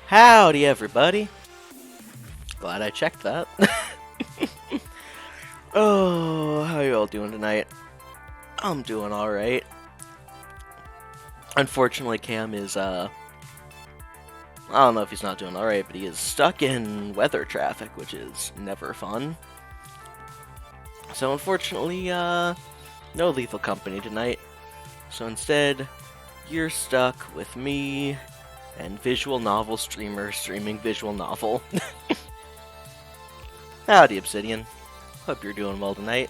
Howdy, everybody. Glad I checked that. Oh, how you all doing tonight? I'm doing alright. Unfortunately, Cam is, I don't know if he's not doing alright, but he is stuck in weather traffic, which is never fun. So, unfortunately, no lethal company tonight. So instead, you're stuck with me and visual novel streamer streaming visual novel. Howdy, Obsidian. Hope you're doing well tonight.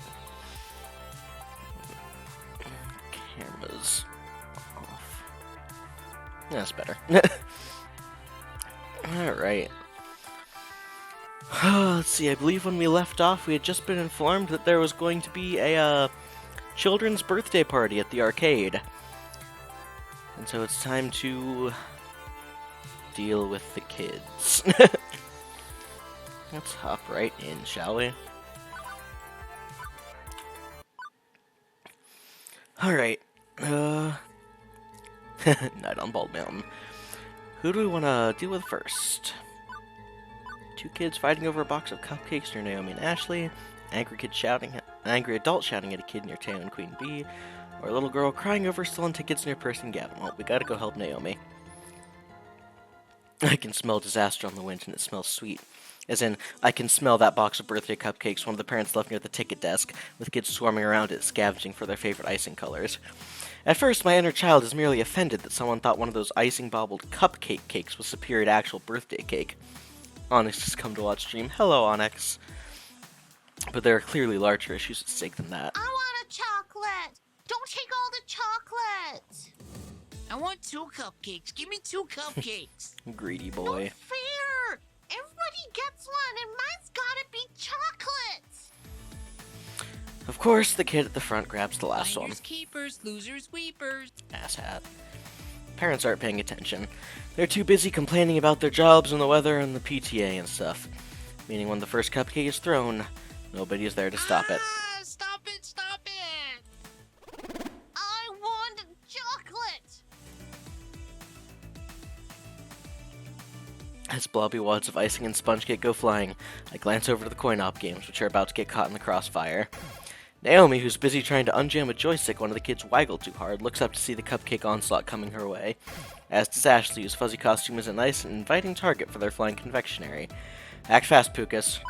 Cameras off. That's better. Alright. Let's see, I believe when we left off, we had just been informed that there was going to be a children's birthday party at the arcade. And so it's time to deal with the kids. Let's hop right in, shall we? Alright, Night on Bald Mountain. Who do we want to deal with first? Two kids fighting over a box of cupcakes near Naomi and Ashley, angry adult shouting at a kid near Teo and Queen Bee, or a little girl crying over stolen tickets near Percy and Gavin. Well, we gotta go help Naomi. I can smell disaster on the wind and it smells sweet. As in, I can smell that box of birthday cupcakes one of the parents left near the ticket desk, with kids swarming around it, scavenging for their favorite icing colors. At first, my inner child is merely offended that someone thought one of those icing-bobbled cupcake cakes was superior to actual birthday cake. Onyx has come to watch stream. Hello, Onyx. But there are clearly larger issues at stake than that. I want a chocolate! Don't take all the chocolate! I want 2 cupcakes. Give me 2 cupcakes. Greedy Not boy. fair! Everybody gets one, and mine's gotta be chocolate! Of course, the kid at the front grabs the last one. Finders keepers, losers weepers. Asshat. Parents aren't paying attention. They're too busy complaining about their jobs and the weather and the PTA and stuff. Meaning when the first cupcake is thrown, nobody is there to stop it. Stop it, stop it! I want chocolate! As blobby wads of icing and sponge cake go flying, I glance over to the coin-op games, which are about to get caught in the crossfire. Naomi, who's busy trying to unjam a joystick one of the kids waggled too hard, looks up to see the cupcake onslaught coming her way. As does Ashley, whose fuzzy costume is a nice and inviting target for their flying confectionery. Act fast, Pucas.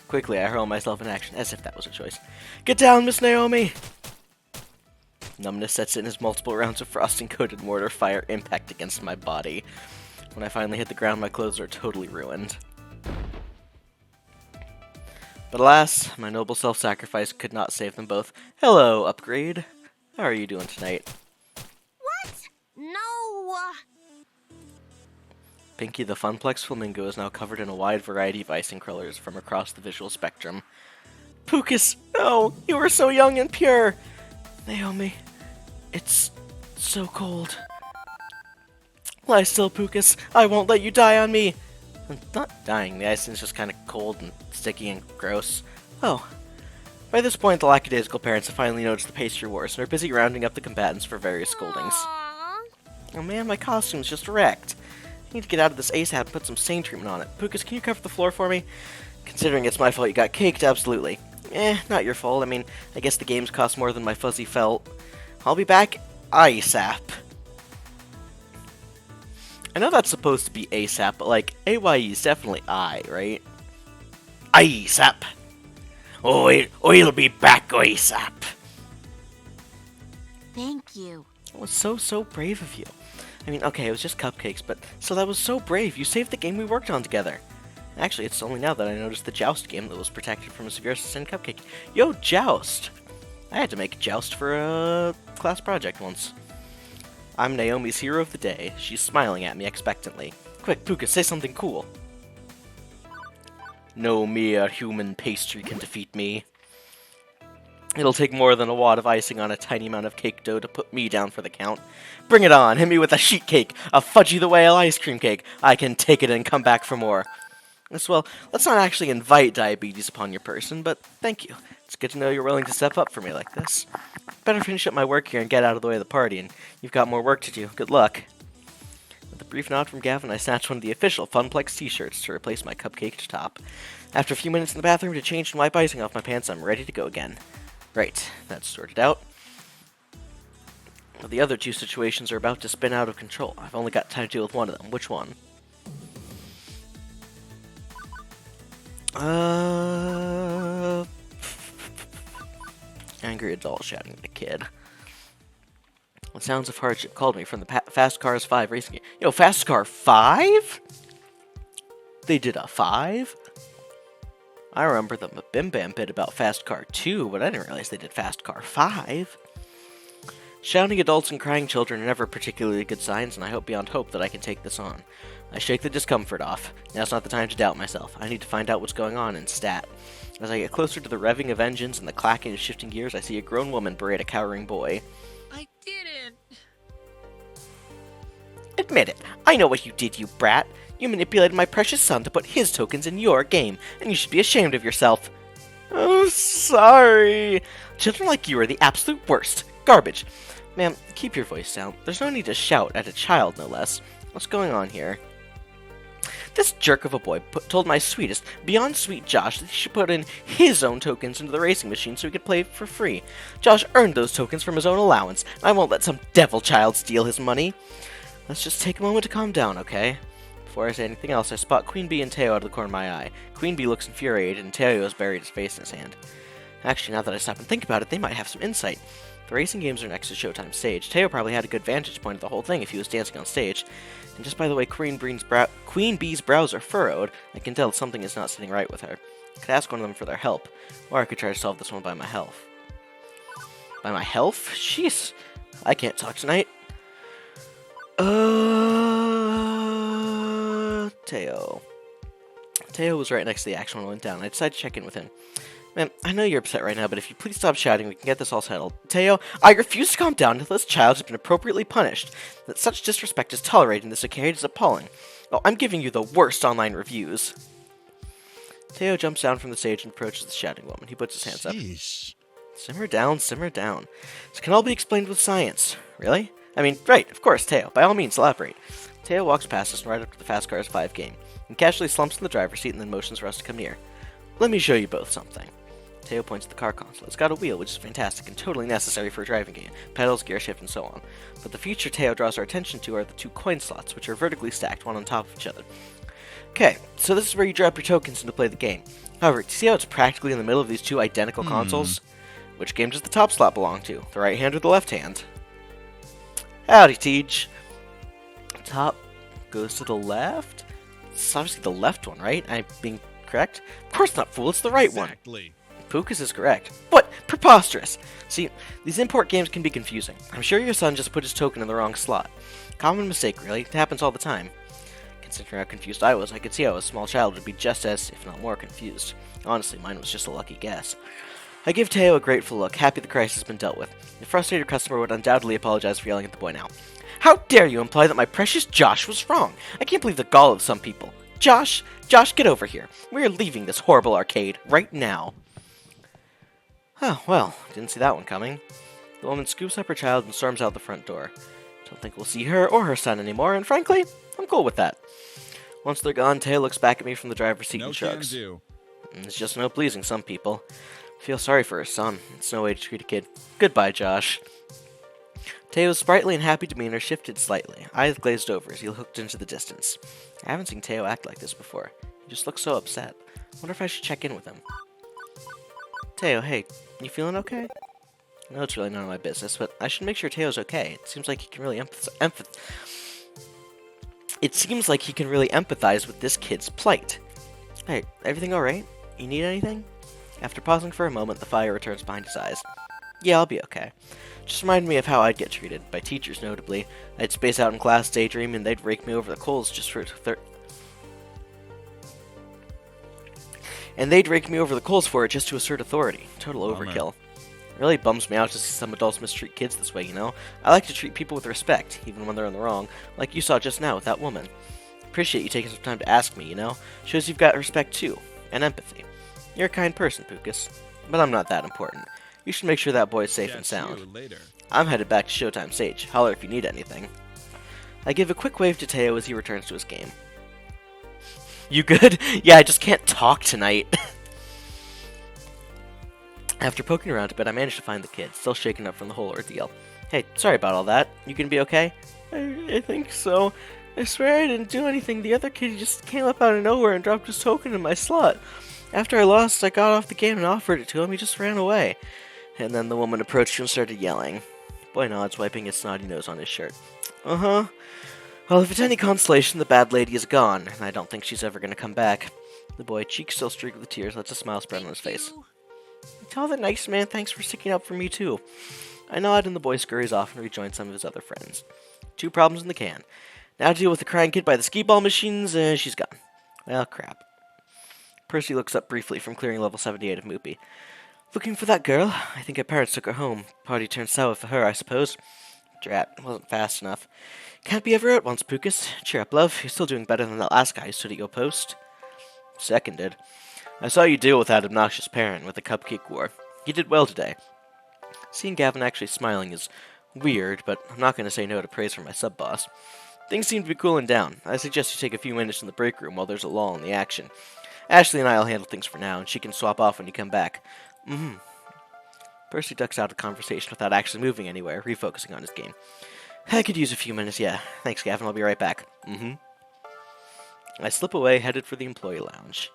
Quickly, I hurl myself in action, as if that was a choice. Get down, Miss Naomi! Numbness sets in as multiple rounds of frosting-coated mortar fire impact against my body. When I finally hit the ground, my clothes are totally ruined. But alas, my noble self-sacrifice could not save them both. Hello, Upgrade. How are you doing tonight? What? No! Pinky the Funplex Flamingo is now covered in a wide variety of icing colors from across the visual spectrum. Pucas! No! You were so young and pure! Naomi, it's so cold. Lie still, Pucas. I won't let you die on me! I'm not dying. The icing is just kind of cold and sticky and gross. Oh. By this point, the lackadaisical parents have finally noticed the pastry wars and are busy rounding up the combatants for various scoldings. Aww. Oh man, my costume's just wrecked. I need to get out of this ASAP and put some stain treatment on it. Pucas, can you cover the floor for me? Considering it's my fault you got caked, absolutely. Not your fault. I mean, I guess the games cost more than my fuzzy felt. I'll be back ASAP. I know that's supposed to be ASAP, but like, AYE is definitely I, right? ASAP. Oh, I'll be back ASAP. Thank you. That was so brave of you. I mean, okay, it was just cupcakes, but still, that was so brave. You saved the game we worked on together. Actually, it's only now that I noticed the Joust game that was protected from a severe sustained cupcake. Yo, Joust! I had to make Joust for a class project once. I'm Naomi's hero of the day. She's smiling at me expectantly. Quick, Pucas, say something cool. No mere human pastry can defeat me. It'll take more than a wad of icing on a tiny amount of cake dough to put me down for the count. Bring it on! Hit me with a sheet cake! A Fudgy the Whale ice cream cake! I can take it and come back for more. Well, let's not actually invite diabetes upon your person, but thank you. It's good to know you're willing to step up for me like this. Better finish up my work here and get out of the way of the party, and you've got more work to do. Good luck. The Brief nod from Gavin, I snatched one of the official Funplex t-shirts to replace my cupcaked top. After a few minutes in the bathroom to change and wipe icing off my pants, I'm ready to go again. Right, that's sorted out. Well, the other two situations are about to spin out of control. I've only got time to deal with one of them. Which one? Angry adult shouting at a kid. The sounds of hardship called me from the Fast Cars 5 racing game. Yo, Fast Car 5? They did a 5? I remember the Bim Bam bit about Fast Car 2, but I didn't realize they did Fast Car 5. Shouting adults and crying children are never particularly good signs, and I hope beyond hope that I can take this on. I shake the discomfort off. Now's not the time to doubt myself. I need to find out what's going on in stat. As I get closer to the revving of engines and the clacking of shifting gears, I see a grown woman berate a cowering boy. I didn't. Admit it. I know what you did, you brat. You manipulated my precious son to put his tokens in your game, and you should be ashamed of yourself. Oh, sorry. Children like you are the absolute worst. Garbage. Ma'am, keep your voice down. There's no need to shout at a child, no less. What's going on here? This jerk of a boy told my sweetest, beyond sweet Josh that he should put in his own tokens into the racing machine so he could play for free. Josh earned those tokens from his own allowance, and I won't let some devil child steal his money. Let's just take a moment to calm down, okay? Before I say anything else, I spot Queen Bee and Teo out of the corner of my eye. Queen Bee looks infuriated, and Teo has buried his face in his hand. Actually, now that I stop and think about it, they might have some insight. The racing games are next to Showtime stage. Teo probably had a good vantage point of the whole thing if he was dancing on stage. And just by the way Queen Bee's brows are furrowed, I can tell something is not sitting right with her. I could ask one of them for their help, or I could try to solve this one by myself. By my health? Jeez, I can't talk tonight. Teo. Teo was right next to the action when I went down. I decided to check in with him. Man, I know you're upset right now, but if you please stop shouting, we can get this all settled. Teo, I refuse to calm down until this child has been appropriately punished. That such disrespect is tolerated in this arcade is appalling. Oh, I'm giving you the worst online reviews. Teo jumps down from the stage and approaches the shouting woman. He puts his hands up. Simmer down, simmer down. This can all be explained with science. Really? I mean, right, of course, Teo. By all means, elaborate. Teo walks past us and right up to the Fast Cars 5 game. He casually slumps in the driver's seat and then motions for us to come near. Let me show you both something. Teo points at the car console. It's got a wheel, which is fantastic and totally necessary for a driving game. Pedals, gear shift, and so on. But the feature Teo draws our attention to are the two coin slots, which are vertically stacked, one on top of each other. Okay, so this is where you drop your tokens in to play the game. However, do you see how it's practically in the middle of these two identical consoles? Which game does the top slot belong to? The right hand or the left hand? Howdy, Tej. Top goes to the left? It's obviously the left one, right? I'm being correct? Of course not, fool. It's the right one. Pucas is correct. What? Preposterous! See, these import games can be confusing. I'm sure your son just put his token in the wrong slot. Common mistake, really. It happens all the time. Considering how confused I was, I could see how a small child would be just as, if not more, confused. Honestly, mine was just a lucky guess. I give Teo a grateful look, happy the crisis has been dealt with. The frustrated customer would undoubtedly apologize for yelling at the boy now. How dare you imply that my precious Josh was wrong? I can't believe the gall of some people. Josh, get over here. We are leaving this horrible arcade right now. Oh, well, didn't see that one coming. The woman scoops up her child and storms out the front door. Don't think we'll see her or her son anymore, and frankly, I'm cool with that. Once they're gone, Teo looks back at me from the driver's seat and shrugs. It's just no pleasing some people. Feel sorry for her son. It's no way to treat a kid. Goodbye, Josh. Teo's sprightly and happy demeanor shifted slightly. Eyes glazed over as he looked into the distance. I haven't seen Teo act like this before. He just looks so upset. Wonder if I should check in with him. Teo, hey, you feeling okay? I know it's really none of my business, but I should make sure Teo's okay. It seems like he can really empathize with this kid's plight. Hey, everything alright? You need anything? After pausing for a moment, the fire returns behind his eyes. Yeah, I'll be okay. Just reminded me of how I'd get treated, by teachers notably. I'd space out in class, daydream, and they'd rake me over the coals just for it just to assert authority. Total overkill. It really bums me out to see some adults mistreat kids this way, you know? I like to treat people with respect, even when they're in the wrong, like you saw just now with that woman. Appreciate you taking some time to ask me, you know? Shows you've got respect too, and empathy. You're a kind person, Pucas. But I'm not that important. You should make sure that boy's safe and sound. I'm headed back to Showtime Stage. Holler if you need anything. I give a quick wave to Teo as he returns to his game. You good? Yeah, I just can't talk tonight. After poking around a bit, I managed to find the kid, still shaken up from the whole ordeal. Hey, sorry about all that. You gonna be okay? I think so. I swear I didn't do anything. The other kid just came up out of nowhere and dropped his token in my slot. After I lost, I got off the game and offered it to him. He just ran away. And then the woman approached you and started yelling. Boy nods, wiping his snotty nose on his shirt. Uh-huh. Well, if it's any consolation, the bad lady is gone, and I don't think she's ever gonna come back. The boy, cheeks still streaked with tears, lets a smile spread on his face. Tell the nice man thanks for sticking up for me, too. I nod, and the boy scurries off and rejoins some of his other friends. 2 problems in the can. Now to deal with the crying kid by the skee-ball machines, she's gone. Well, crap. Percy looks up briefly from clearing level 78 of Moopy. Looking for that girl? I think her parents took her home. Party turned sour for her, I suppose. Drat, wasn't fast enough. Can't be ever at once, Pucas. Cheer up, love. You're still doing better than that last guy who stood at your post. Seconded. I saw you deal with that obnoxious parent with the cupcake war. You did well today. Seeing Gavin actually smiling is weird, but I'm not going to say no to praise from my sub-boss. Things seem to be cooling down. I suggest you take a few minutes in the break room while there's a lull in the action. Ashley and I will handle things for now, and she can swap off when you come back. Percy ducks out of the conversation without actually moving anywhere, refocusing on his game. I could use a few minutes, yeah. Thanks, Gavin. I'll be right back. I slip away, headed for the employee lounge.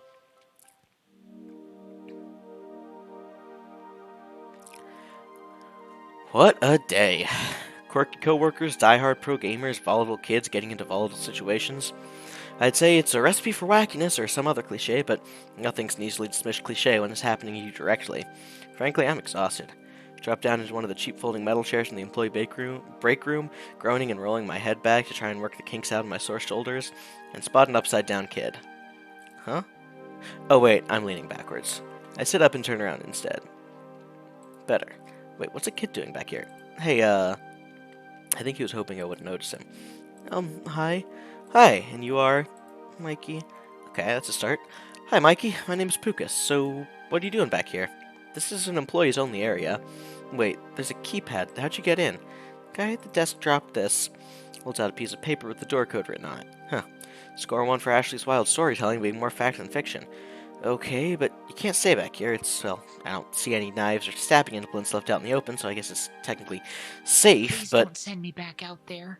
What a day. Quirky coworkers, die-hard pro gamers, volatile kids getting into volatile situations. I'd say it's a recipe for wackiness or some other cliche, but nothing's an easily dismissed cliche when it's happening to you directly. Frankly, I'm exhausted. Drop down into one of the cheap folding metal chairs in the employee break room, groaning and rolling my head back to try and work the kinks out of my sore shoulders, and spot an upside-down kid. Huh? Oh wait, I'm leaning backwards. I sit up and turn around instead. Better. Wait, what's a kid doing back here? Hey, I think he was hoping I wouldn't notice him. Hi. Hi, and you are? Mikey. Okay, that's a start. Hi, Mikey. My name's Pucas. So, what are you doing back here? This is an employees-only area. Wait, there's a keypad. How'd you get in? Guy at the desk dropped this. Holds out a piece of paper with the door code written on it. Huh. Score 1 for Ashley's wild storytelling being more fact than fiction. Okay, but you can't stay back here. It's, well, I don't see any knives or stabbing implements left out in the open, so I guess it's technically safe, Please but... don't send me back out there.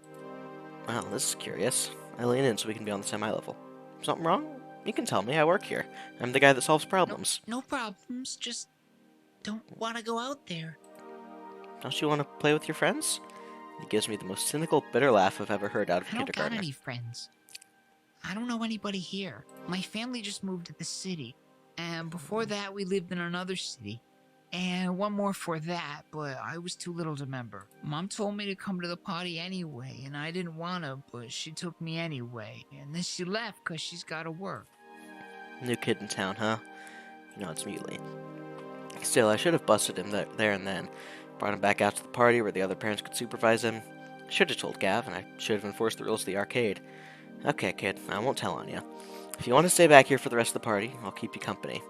Well, this is curious. I lean in so we can be on the same eye level. Something wrong? You can tell me. I work here. I'm the guy that solves problems. No problems. Just don't want to go out there. Don't you want to play with your friends? He gives me the most cynical, bitter laugh I've ever heard out of a I don't got kindergartner. any friends. I don't know anybody here. My family just moved to the city. And before that, we lived in another city. And one more for that, but I was too little to remember. Mom told me to come to the party anyway, and I didn't want to, but she took me anyway. And then she left because she's got to work. New kid in town, huh? He nods mutely. Still, I should have busted him there and then. Brought him back out to the party where the other parents could supervise him. Should have told Gav, and I should have enforced the rules of the arcade. Okay, kid, I won't tell on you. If you want to stay back here for the rest of the party, I'll keep you company.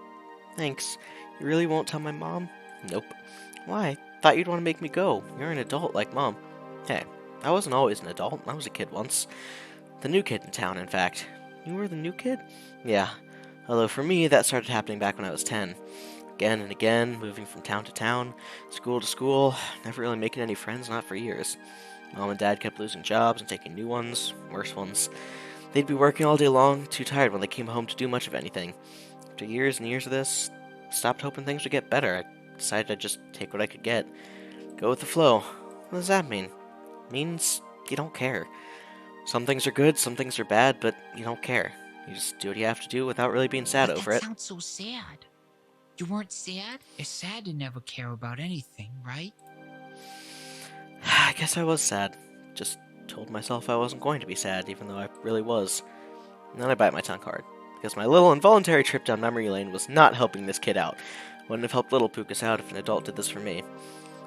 Thanks. You really won't tell my mom? Nope. Why? Thought you'd want to make me go. You're an adult like Mom. Hey, I wasn't always an adult. I was a kid once. The new kid in town, in fact. You were the new kid? Yeah. Although for me, that started happening back when I was 10. Again and again, moving from town to town, school to school, never really making any friends, not for years. Mom and Dad kept losing jobs and taking new ones, worse ones. They'd be working all day long, too tired when they came home to do much of anything. After years and years of this, stopped hoping things would get better. I decided I'd just take what I could get. Go with the flow. What does that mean? It means you don't care. Some things are good, some things are bad, but you don't care. You just do what you have to do without really being sad But over that it. sounds so sad. You weren't sad? It's sad to never care about anything, right? I guess I was sad. Just told myself I wasn't going to be sad, even though I really was. And then I bite my tongue hard, because my little involuntary trip down memory lane was not helping this kid out. Wouldn't have helped little Pucas out if an adult did this for me.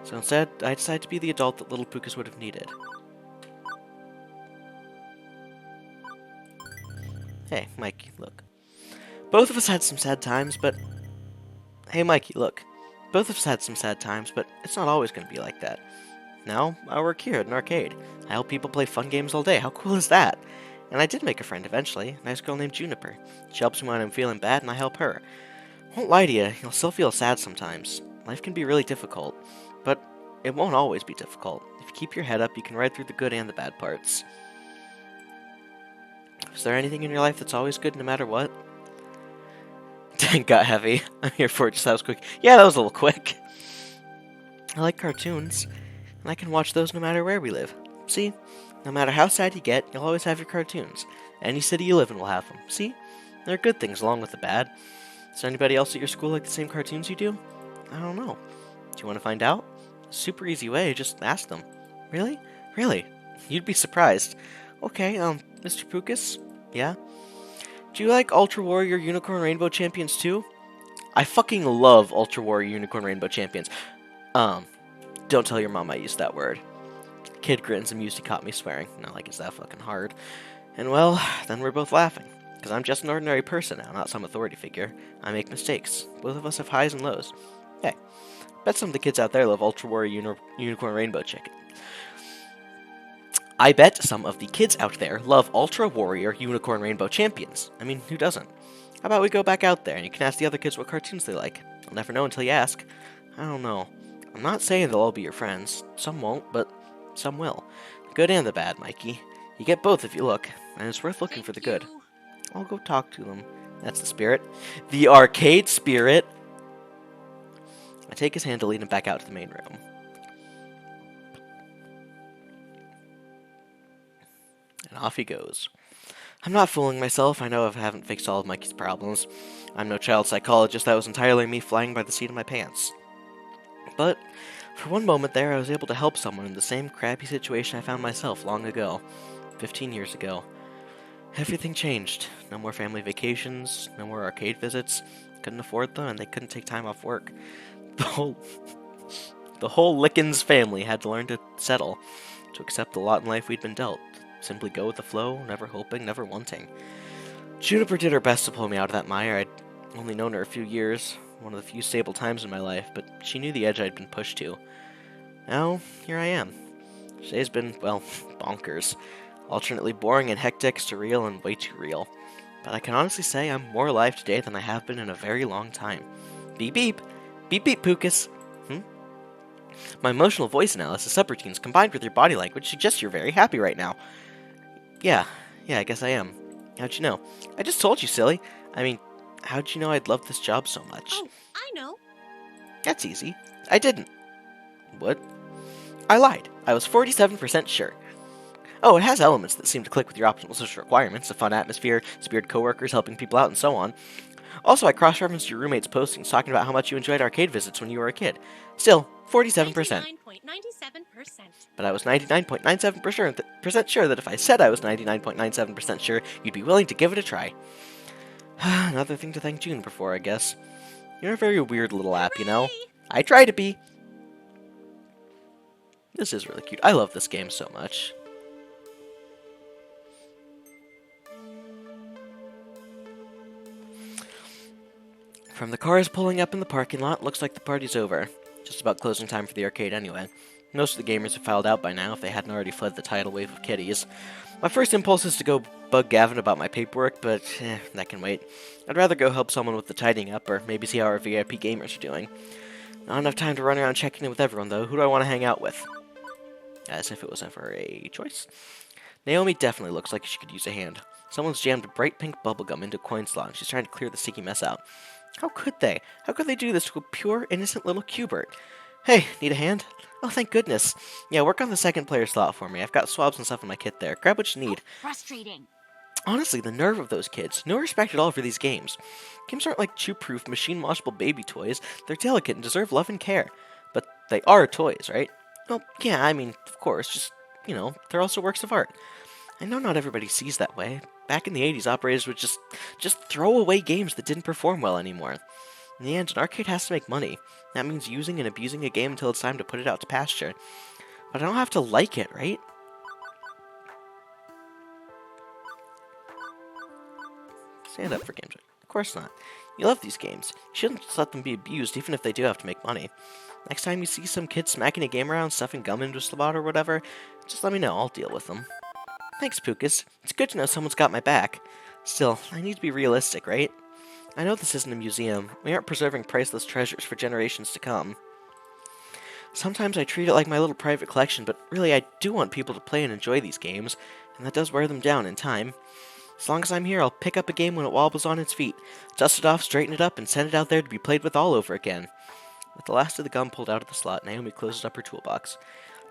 So instead, I decided to be the adult that little Pucas would have needed. Hey, Mikey, look. Both of us had some sad times, but... Hey, Mikey, look. Both of us had some sad times, but it's not always going to be like that. Now, I work here at an arcade. I help people play fun games all day. How cool is that? And I did make a friend eventually, a nice girl named Juniper. She helps me when I'm feeling bad, and I help her. Won't lie to you, you'll still feel sad sometimes. Life can be really difficult, but it won't always be difficult. If you keep your head up, you can ride through the good and the bad parts. Is there anything in your life that's always good no matter what? Got heavy. I'm here for it, just that was quick. Yeah, that was a little quick. I like cartoons, and I can watch those no matter where we live. See? No matter how sad you get, you'll always have your cartoons. Any city you live in will have them. See? There are good things along with the bad. Is there anybody else at your school like the same cartoons you do? I don't know. Do you want to find out? Super easy way, just ask them. Really? Really? You'd be surprised. Okay, Mr. Pucas? Yeah? Do you like Ultra Warrior Unicorn Rainbow Champions too? I fucking love Ultra Warrior Unicorn Rainbow Champions. Don't tell your mom I used that word. Kid grins, amused he caught me swearing. Not like it's that fucking hard. And well, then we're both laughing. Because I'm just an ordinary person now, not some authority figure. I make mistakes. Both of us have highs and lows. Hey, bet some of the kids out there love Ultra Warrior Unicorn Rainbow Chicken. I bet some of the kids out there love Ultra Warrior Unicorn Rainbow Champions. I mean, who doesn't? How about we go back out there and you can ask the other kids what cartoons they like? I'll never know until you ask. I don't know. I'm not saying they'll all be your friends. Some won't, but some will. The good and the bad, Mikey. You get both if you look, and it's worth looking for the good. I'll go talk to them. That's the spirit. The arcade spirit! I take his hand to lead him back out to the main room. And off he goes. I'm not fooling myself. I know I haven't fixed all of Mikey's problems. I'm no child psychologist. That was entirely me flying by the seat of my pants. But for one moment there, I was able to help someone in the same crappy situation I found myself long ago. 15 years ago. Everything changed. No more family vacations, no more arcade visits. Couldn't afford them, and they couldn't take time off work. The whole Lickens family had to learn to settle, to accept the lot in life we'd been dealt. Simply go with the flow, never hoping, never wanting. Juniper did her best to pull me out of that mire. I'd only known her a few years, one of the few stable times in my life, but she knew the edge I'd been pushed to. Now, here I am. Today's been, well, bonkers. Alternately boring and hectic, surreal, and way too real. But I can honestly say I'm more alive today than I have been in a very long time. Beep beep! Beep beep, Pucas! My emotional voice analysis subroutines combined with your body language suggests you're very happy right now. Yeah, I guess I am. How'd you know? I just told you, silly. I mean, how'd you know I'd love this job so much? Oh, I know. That's easy. I didn't. What? I lied. I was 47% sure. Oh, it has elements that seem to click with your optimal social requirements, a fun atmosphere, spirited coworkers, helping people out, and so on. Also, I cross-referenced your roommate's postings talking about how much you enjoyed arcade visits when you were a kid. Still, 47%. 99.97%. But I was 99.97% sure that if I said I was 99.97% sure, you'd be willing to give it a try. Another thing to thank Juniper for, I guess. You're a very weird little app, you know? I try to be. This is really cute. I love this game so much. From the cars pulling up in the parking lot, looks like the party's over. Just about closing time for the arcade anyway. Most of the gamers have filed out by now if they hadn't already fled the tidal wave of kiddies. My first impulse is to go bug Gavin about my paperwork, but that can wait. I'd rather go help someone with the tidying up, or maybe see how our VIP gamers are doing. Not enough time to run around checking in with everyone, though. Who do I want to hang out with? As if it was ever a choice. Naomi definitely looks like she could use a hand. Someone's jammed bright pink bubblegum into a coin slot, and she's trying to clear the sticky mess out. How could they? How could they do this to a pure, innocent little Cubert? Hey, need a hand? Oh, thank goodness. Yeah, work on the second player slot for me. I've got swabs and stuff in my kit there. Grab what you need. Frustrating. Honestly, the nerve of those kids. No respect at all for these games. Games aren't like chew-proof, machine-washable baby toys. They're delicate and deserve love and care. But they are toys, right? Well, yeah, I mean, of course, just, they're also works of art. I know not everybody sees that way. Back in the 80s, operators would just throw away games that didn't perform well anymore. In the end, an arcade has to make money. That means using and abusing a game until it's time to put it out to pasture. But I don't have to like it, right? Stand up for games. Of course not. You love these games. You shouldn't just let them be abused, even if they do have to make money. Next time you see some kid smacking a game around, stuffing gum into a slot or whatever, just let me know. I'll deal with them. Thanks, Pucas. It's good to know someone's got my back. Still, I need to be realistic, right? I know this isn't a museum. We aren't preserving priceless treasures for generations to come. Sometimes I treat it like my little private collection, but really I do want people to play and enjoy these games, and that does wear them down in time. As long as I'm here, I'll pick up a game when it wobbles on its feet, dust it off, straighten it up, and send it out there to be played with all over again. With the last of the gum pulled out of the slot, Naomi closes up her toolbox.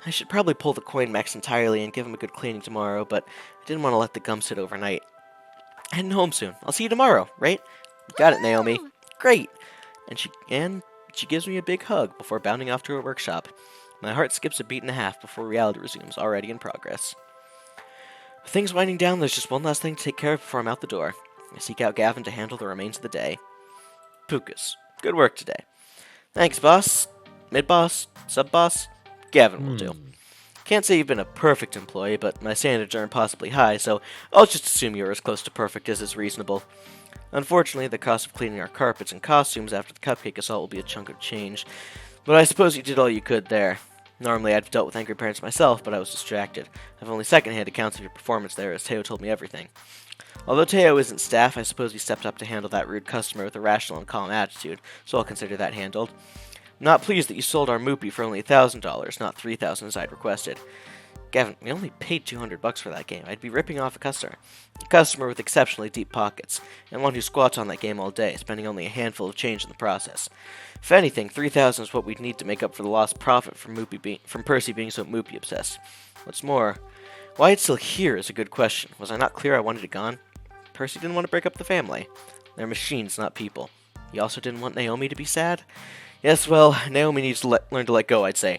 I should probably pull the coin mechs entirely and give him a good cleaning tomorrow, but I didn't want to let the gum sit overnight. Heading home soon. I'll see you tomorrow, right? Got it, Naomi. Great! And she gives me a big hug before bounding off to her workshop. My heart skips a beat and a half before reality resumes, already in progress. With things winding down, there's just one last thing to take care of before I'm out the door. I seek out Gavin to handle the remains of the day. Pucas, good work today. Thanks, boss. Mid-boss? Sub-boss? Gavin will do. Can't say you've been a perfect employee, but my standards are impossibly high, so I'll just assume you're as close to perfect as is reasonable. Unfortunately, the cost of cleaning our carpets and costumes after the cupcake assault will be a chunk of change, but I suppose you did all you could there. Normally, I'd have dealt with angry parents myself, but I was distracted. I've only second-hand accounts of your performance there, as Teo told me everything. Although Teo isn't staff, I suppose he stepped up to handle that rude customer with a rational and calm attitude, so I'll consider that handled. I'm not pleased that you sold our Moopy for only $1,000, not $3,000 as I'd requested. Gavin, we only paid $200 for that game. I'd be ripping off a customer with exceptionally deep pockets, and one who squats on that game all day, spending only a handful of change in the process. If anything, $3,000 is what we'd need to make up for the lost profit from Percy being so Moopy obsessed. What's more, why it's still here is a good question. Was I not clear I wanted it gone? Percy didn't want to break up the family. They're machines, not people. He also didn't want Naomi to be sad. Yes, well, Naomi needs to learn to let go, I'd say.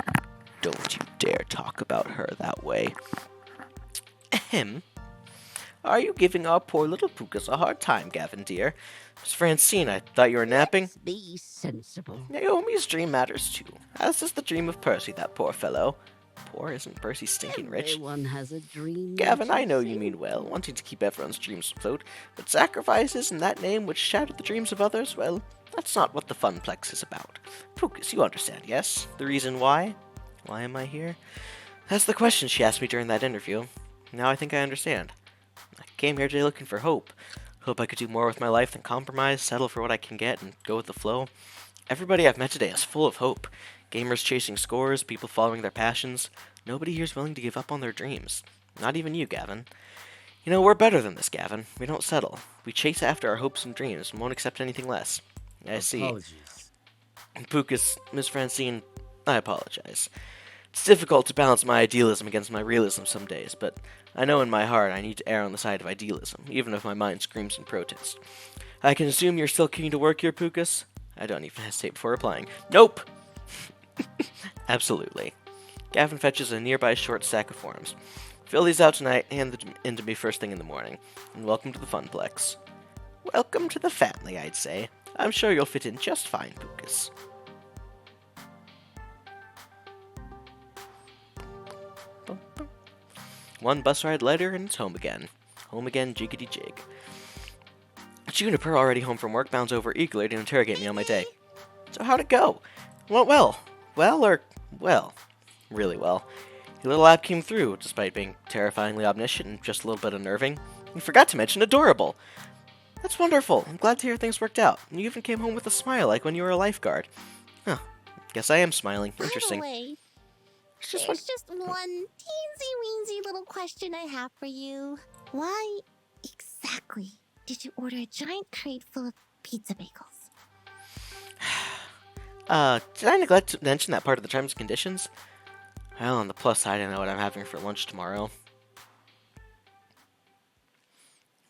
Don't you dare talk about her that way. Ahem. Are you giving our poor little Pucas a hard time, Gavin, dear? Miss Francine, I thought you were napping. Let's be sensible. Naomi's dream matters too, as does the dream of Percy, that poor fellow. Poor isn't Percy stinking rich? Everyone has a dream. Gavin, I know you mean well, wanting to keep everyone's dreams afloat, but sacrifices in that name which shatter the dreams of others, well, that's not what the Funplex is about. Pucas, you understand, yes? The reason why? Why am I here? That's the question she asked me during that interview. Now I think I understand. I came here today looking for hope. Hope I could do more with my life than compromise, settle for what I can get, and go with the flow. Everybody I've met today is full of hope. Gamers chasing scores, people following their passions. Nobody here is willing to give up on their dreams. Not even you, Gavin. You know, we're better than this, Gavin. We don't settle. We chase after our hopes and dreams and won't accept anything less. I see. Apologies. Pucas, Miss Francine, I apologize. It's difficult to balance my idealism against my realism some days, but I know in my heart I need to err on the side of idealism, even if my mind screams in protest. I can assume you're still keen to work here, Pucas? I don't even hesitate before replying. Nope! Absolutely. Gavin fetches a nearby short stack of forms. Fill these out tonight and hand them in to me first thing in the morning. And welcome to the Funplex. Welcome to the family, I'd say. I'm sure you'll fit in just fine, Pucas. One bus ride later, and it's home again. Home again, jiggity jig. Juniper, already home from work, bounds over eagerly to interrogate me on my day. So how'd it go? Went well. Well, really well. Your little app came through, despite being terrifyingly omniscient and just a little bit unnerving. You forgot to mention adorable. That's wonderful. I'm glad to hear things worked out. And you even came home with a smile like when you were a lifeguard. Huh. Guess I am smiling. Interesting. By the way, It's just there's just one teensy-weensy little question I have for you. Why exactly did you order a giant crate full of pizza bagels? Did I neglect to mention that part of the terms and conditions? Well, on the plus side, I know what I'm having for lunch tomorrow.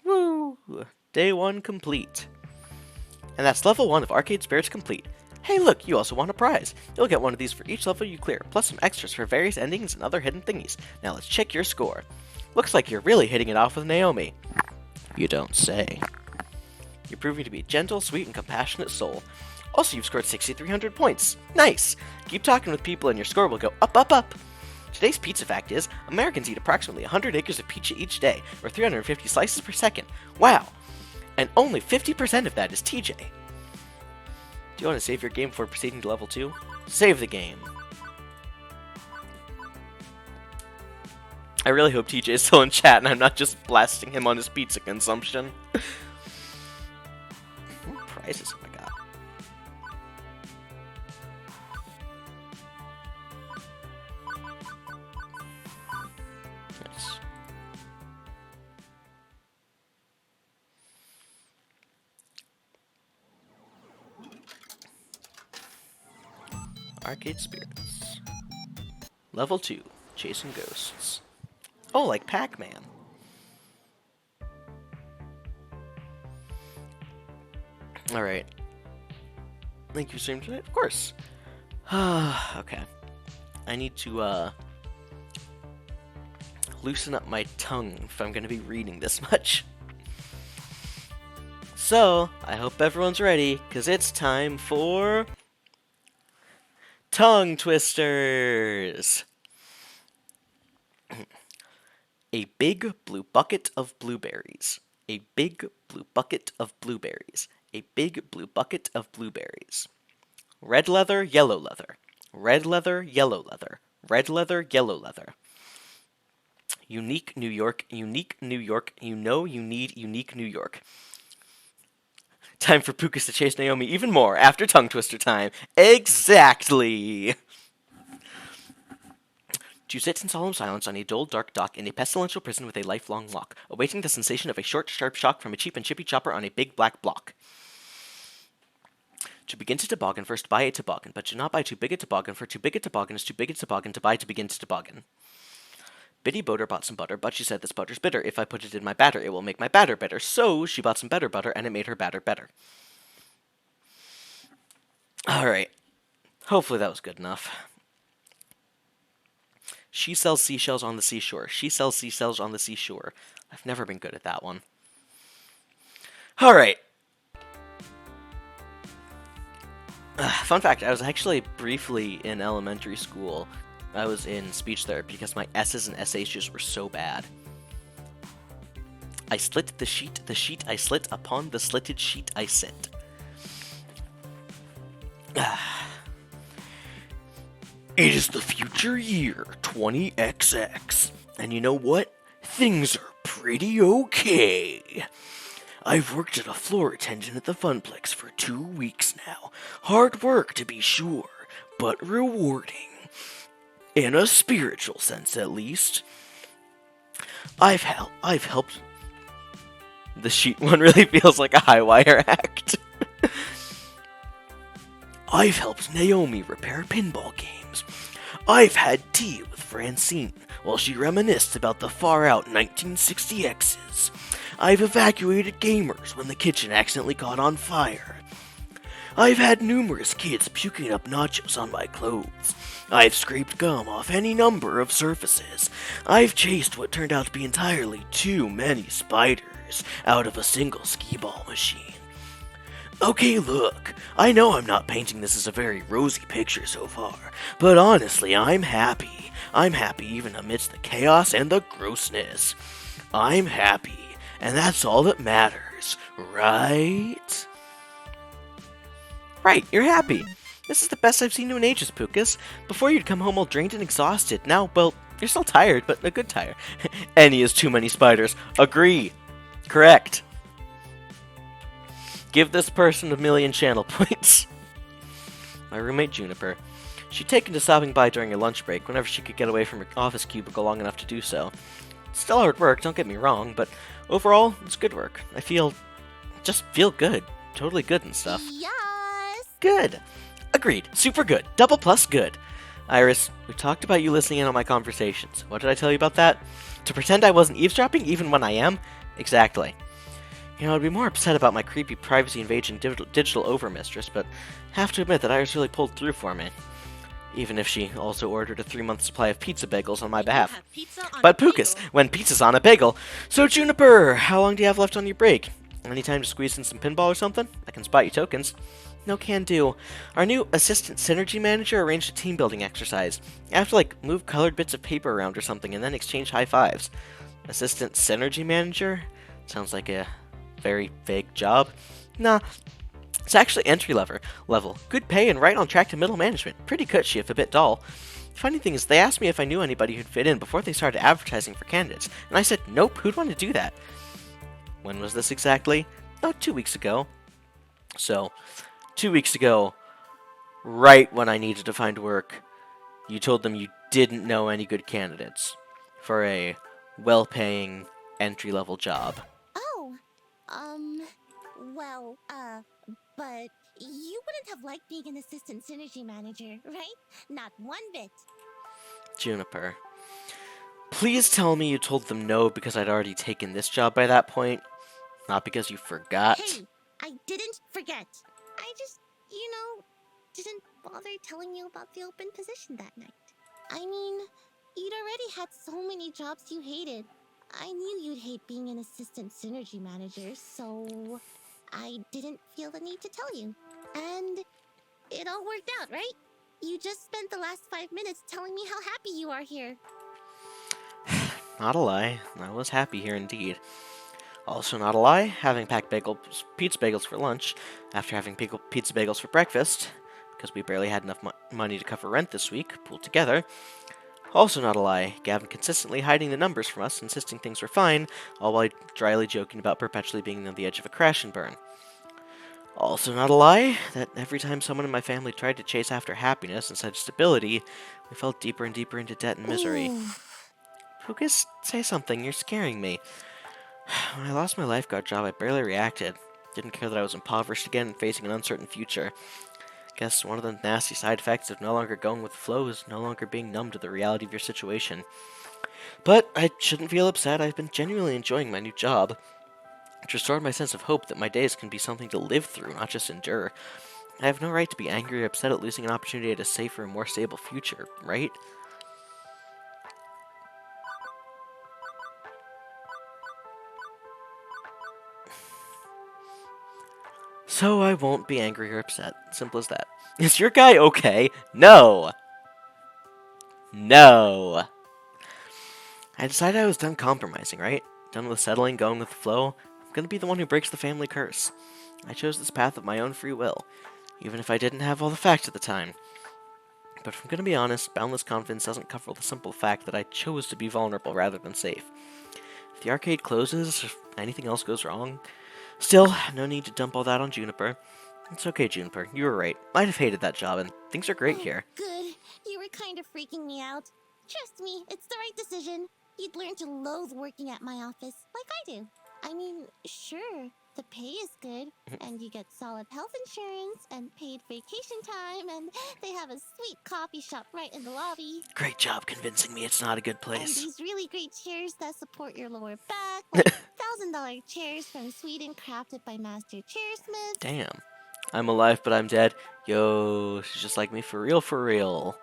Woo! Day 1 complete. And that's level 1 of Arcade Spirits complete. Hey look, you also won a prize. You'll get one of these for each level you clear, plus some extras for various endings and other hidden thingies. Now let's check your score. Looks like you're really hitting it off with Naomi. You don't say. You're proving to be a gentle, sweet, and compassionate soul. Also, you've scored 6,300 points. Nice! Keep talking with people and your score will go up, up, up. Today's pizza fact is, Americans eat approximately 100 acres of pizza each day, or 350 slices per second. Wow! And only 50% of that is TJ. Do you want to save your game before proceeding to level 2? Save the game. I really hope TJ is still in chat and I'm not just blasting him on his pizza consumption. What prizes have I got? Nice. Arcade Spirits. Level 2. Chasing Ghosts. Oh, like Pac-Man. Alright. Thank you, stream tonight? Of course. Okay. I need to, loosen up my tongue if I'm gonna be reading this much. So, I hope everyone's ready, because it's time for... Tongue Twisters! A big blue bucket of blueberries. A big blue bucket of blueberries. A big blue bucket of blueberries. Red leather, yellow leather. Red leather, yellow leather. Red leather, yellow leather. Unique New York, unique New York. You know you need unique New York. Time for Pucas to chase Naomi even more after tongue twister time. Exactly! You sit in solemn silence on a dull, dark dock in a pestilential prison with a lifelong lock, awaiting the sensation of a short, sharp shock from a cheap and chippy chopper on a big black block. To begin to toboggan, first buy a toboggan, but do not buy too big a toboggan, for too big a toboggan is too big a toboggan to buy to begin to toboggan. Biddy Boater bought some butter, but she said this butter's bitter. If I put it in my batter, it will make my batter better. So she bought some better butter, and it made her batter better. Alright. Hopefully that was good enough. She sells seashells on the seashore. She sells seashells on the seashore. I've never been good at that one. Alright. Fun fact, I was actually briefly in elementary school. I was in speech therapy because my S's and SH's were so bad. I slit the sheet I slit, upon the slitted sheet I sit. It is the future year, 20XX, and you know what? Things are pretty okay. I've worked as a floor attendant at the Funplex for 2 weeks now. Hard work, to be sure, but rewarding. In a spiritual sense, at least. I've helped... The sheet one really feels like a high wire act. I've helped Naomi repair pinball games. I've had tea with Francine while she reminisced about the far-out 1960Xs. I've evacuated gamers when the kitchen accidentally caught on fire. I've had numerous kids puking up nachos on my clothes. I've scraped gum off any number of surfaces. I've chased what turned out to be entirely too many spiders out of a single skee-ball machine. Okay, look, I know I'm not painting this as a very rosy picture so far, but honestly, I'm happy. I'm happy even amidst the chaos and the grossness. I'm happy, and that's all that matters, right? Right, you're happy. This is the best I've seen you in ages, Pucas. Before you'd come home all drained and exhausted. Now, well, you're still tired, but a good tire. Any is too many spiders. Agree. Correct. Give this person 1,000,000 channel points. My roommate Juniper. She'd taken to stopping by during her lunch break whenever she could get away from her office cubicle long enough to do so. It's still hard work, don't get me wrong, but overall, it's good work. I feel good. Totally good and stuff. Yes! Good. Agreed. Super good. Double plus good. Iris, we talked about you listening in on my conversations. What did I tell you about that? To pretend I wasn't eavesdropping even when I am? Exactly. You know, I'd be more upset about my creepy privacy invasion digital overmistress, but have to admit that Iris really pulled through for me. Even if she also ordered a 3-month supply of pizza bagels on my behalf. But Pucas, when pizza's on a bagel. So Juniper, how long do you have left on your break? Any time to squeeze in some pinball or something? I can spot you tokens. No can do. Our new assistant synergy manager arranged a team building exercise. I have to move colored bits of paper around or something and then exchange high fives. Assistant synergy manager? Sounds like a very vague job. Nah, It's actually level. Good pay and right on track to middle management. Pretty cushy if a bit dull. Funny thing is, they asked me if I knew anybody who'd fit in before they started advertising for candidates, and I said, nope, who'd want to do that? When was this exactly? Oh, 2 weeks ago. So, 2 weeks ago, right when I needed to find work, you told them you didn't know any good candidates for a well-paying entry-level job. Oh, well, but you wouldn't have liked being an assistant synergy manager, right? Not one bit. Juniper, please tell me you told them no because I'd already taken this job by that point, not because you forgot. Hey, I didn't forget. I just, didn't bother telling you about the open position that night. I mean, you'd already had so many jobs you hated. I knew you'd hate being an assistant synergy manager, so I didn't feel the need to tell you. And it all worked out, right? You just spent the last 5 minutes telling me how happy you are here. Not a lie, I was happy here indeed. Also not a lie, having packed pizza bagels for lunch, after having pizza bagels for breakfast, because we barely had enough money to cover rent this week, pooled together. Also not a lie, Gavin consistently hiding the numbers from us, insisting things were fine, all while dryly joking about perpetually being on the edge of a crash and burn. Also not a lie, that every time someone in my family tried to chase after happiness instead of stability, we fell deeper and deeper into debt and misery. Ooh. Pucas, say something, you're scaring me. When I lost my lifeguard job, I barely reacted. Didn't care that I was impoverished again and facing an uncertain future. Guess one of the nasty side effects of no longer going with the flow is no longer being numb to the reality of your situation. But I shouldn't feel upset. I've been genuinely enjoying my new job. It's restored my sense of hope that my days can be something to live through, not just endure. I have no right to be angry or upset at losing an opportunity at a safer and more stable future, right? So I won't be angry or upset. Simple as that. Is your guy okay? No! No! I decided I was done compromising, right? Done with settling, going with the flow. I'm gonna be the one who breaks the family curse. I chose this path of my own free will, even if I didn't have all the facts at the time. But if I'm gonna be honest, boundless confidence doesn't cover the simple fact that I chose to be vulnerable rather than safe. If the arcade closes, if anything else goes wrong, still, no need to dump all that on Juniper. It's okay, Juniper. You were right. I'd have hated that job, and things are great here. Good. You were kind of freaking me out. Trust me, it's the right decision. You'd learn to loathe working at my office, like I do. I mean, sure, the pay is good, and you get solid health insurance, and paid vacation time, and they have a sweet coffee shop right in the lobby. Great job convincing me it's not a good And place. these really great chairs that support your lower back, like $1,000 chairs from Sweden crafted by master chairsmiths. Damn. I'm alive, but I'm dead. Yo, she's just like me for real, for real.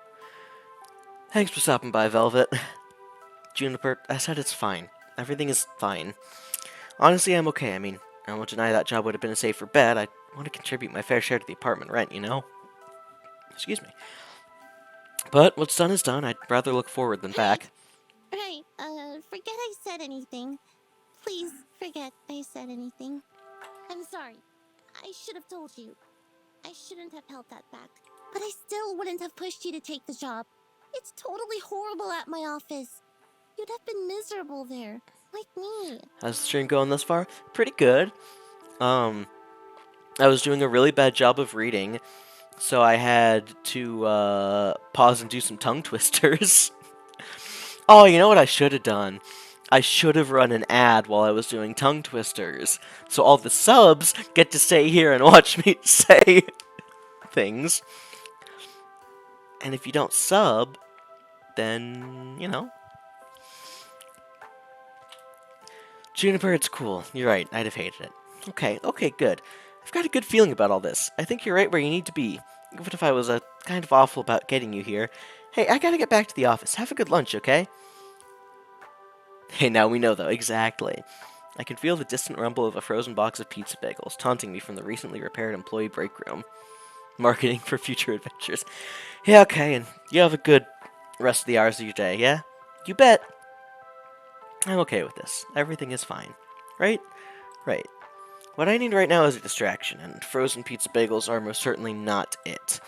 Thanks for stopping by, Velvet. Juniper, I said it's fine. Everything is fine. Honestly, I'm okay. I mean, I won't deny that job would have been a safer bet. I want to contribute my fair share to the apartment rent, you know? Excuse me. But what's done is done. I'd rather look forward than back. Right, forget I said anything. Please forget I said anything. I'm sorry. I should have told you. I shouldn't have held that back. But I still wouldn't have pushed you to take the job. It's totally horrible at my office. You'd have been miserable there, like me. How's the stream going thus far? Pretty good. I was doing a really bad job of reading, so I had to pause and do some tongue twisters. Oh, you know what I should have done? I should have run an ad while I was doing tongue twisters, so all the subs get to stay here and watch me say things. And if you don't sub, then, you know. Juniper, it's cool. You're right, I'd have hated it. Okay, good. I've got a good feeling about all this. I think you're right where you need to be. Even if I was kind of awful about getting you here. Hey, I gotta get back to the office. Have a good lunch, okay? Hey, now we know, though. Exactly. I can feel the distant rumble of a frozen box of pizza bagels, taunting me from the recently repaired employee break room. Marketing for future adventures. Yeah, okay, and you have a good rest of the hours of your day, yeah? You bet. I'm okay with this. Everything is fine. Right? Right. What I need right now is a distraction, and frozen pizza bagels are most certainly not it.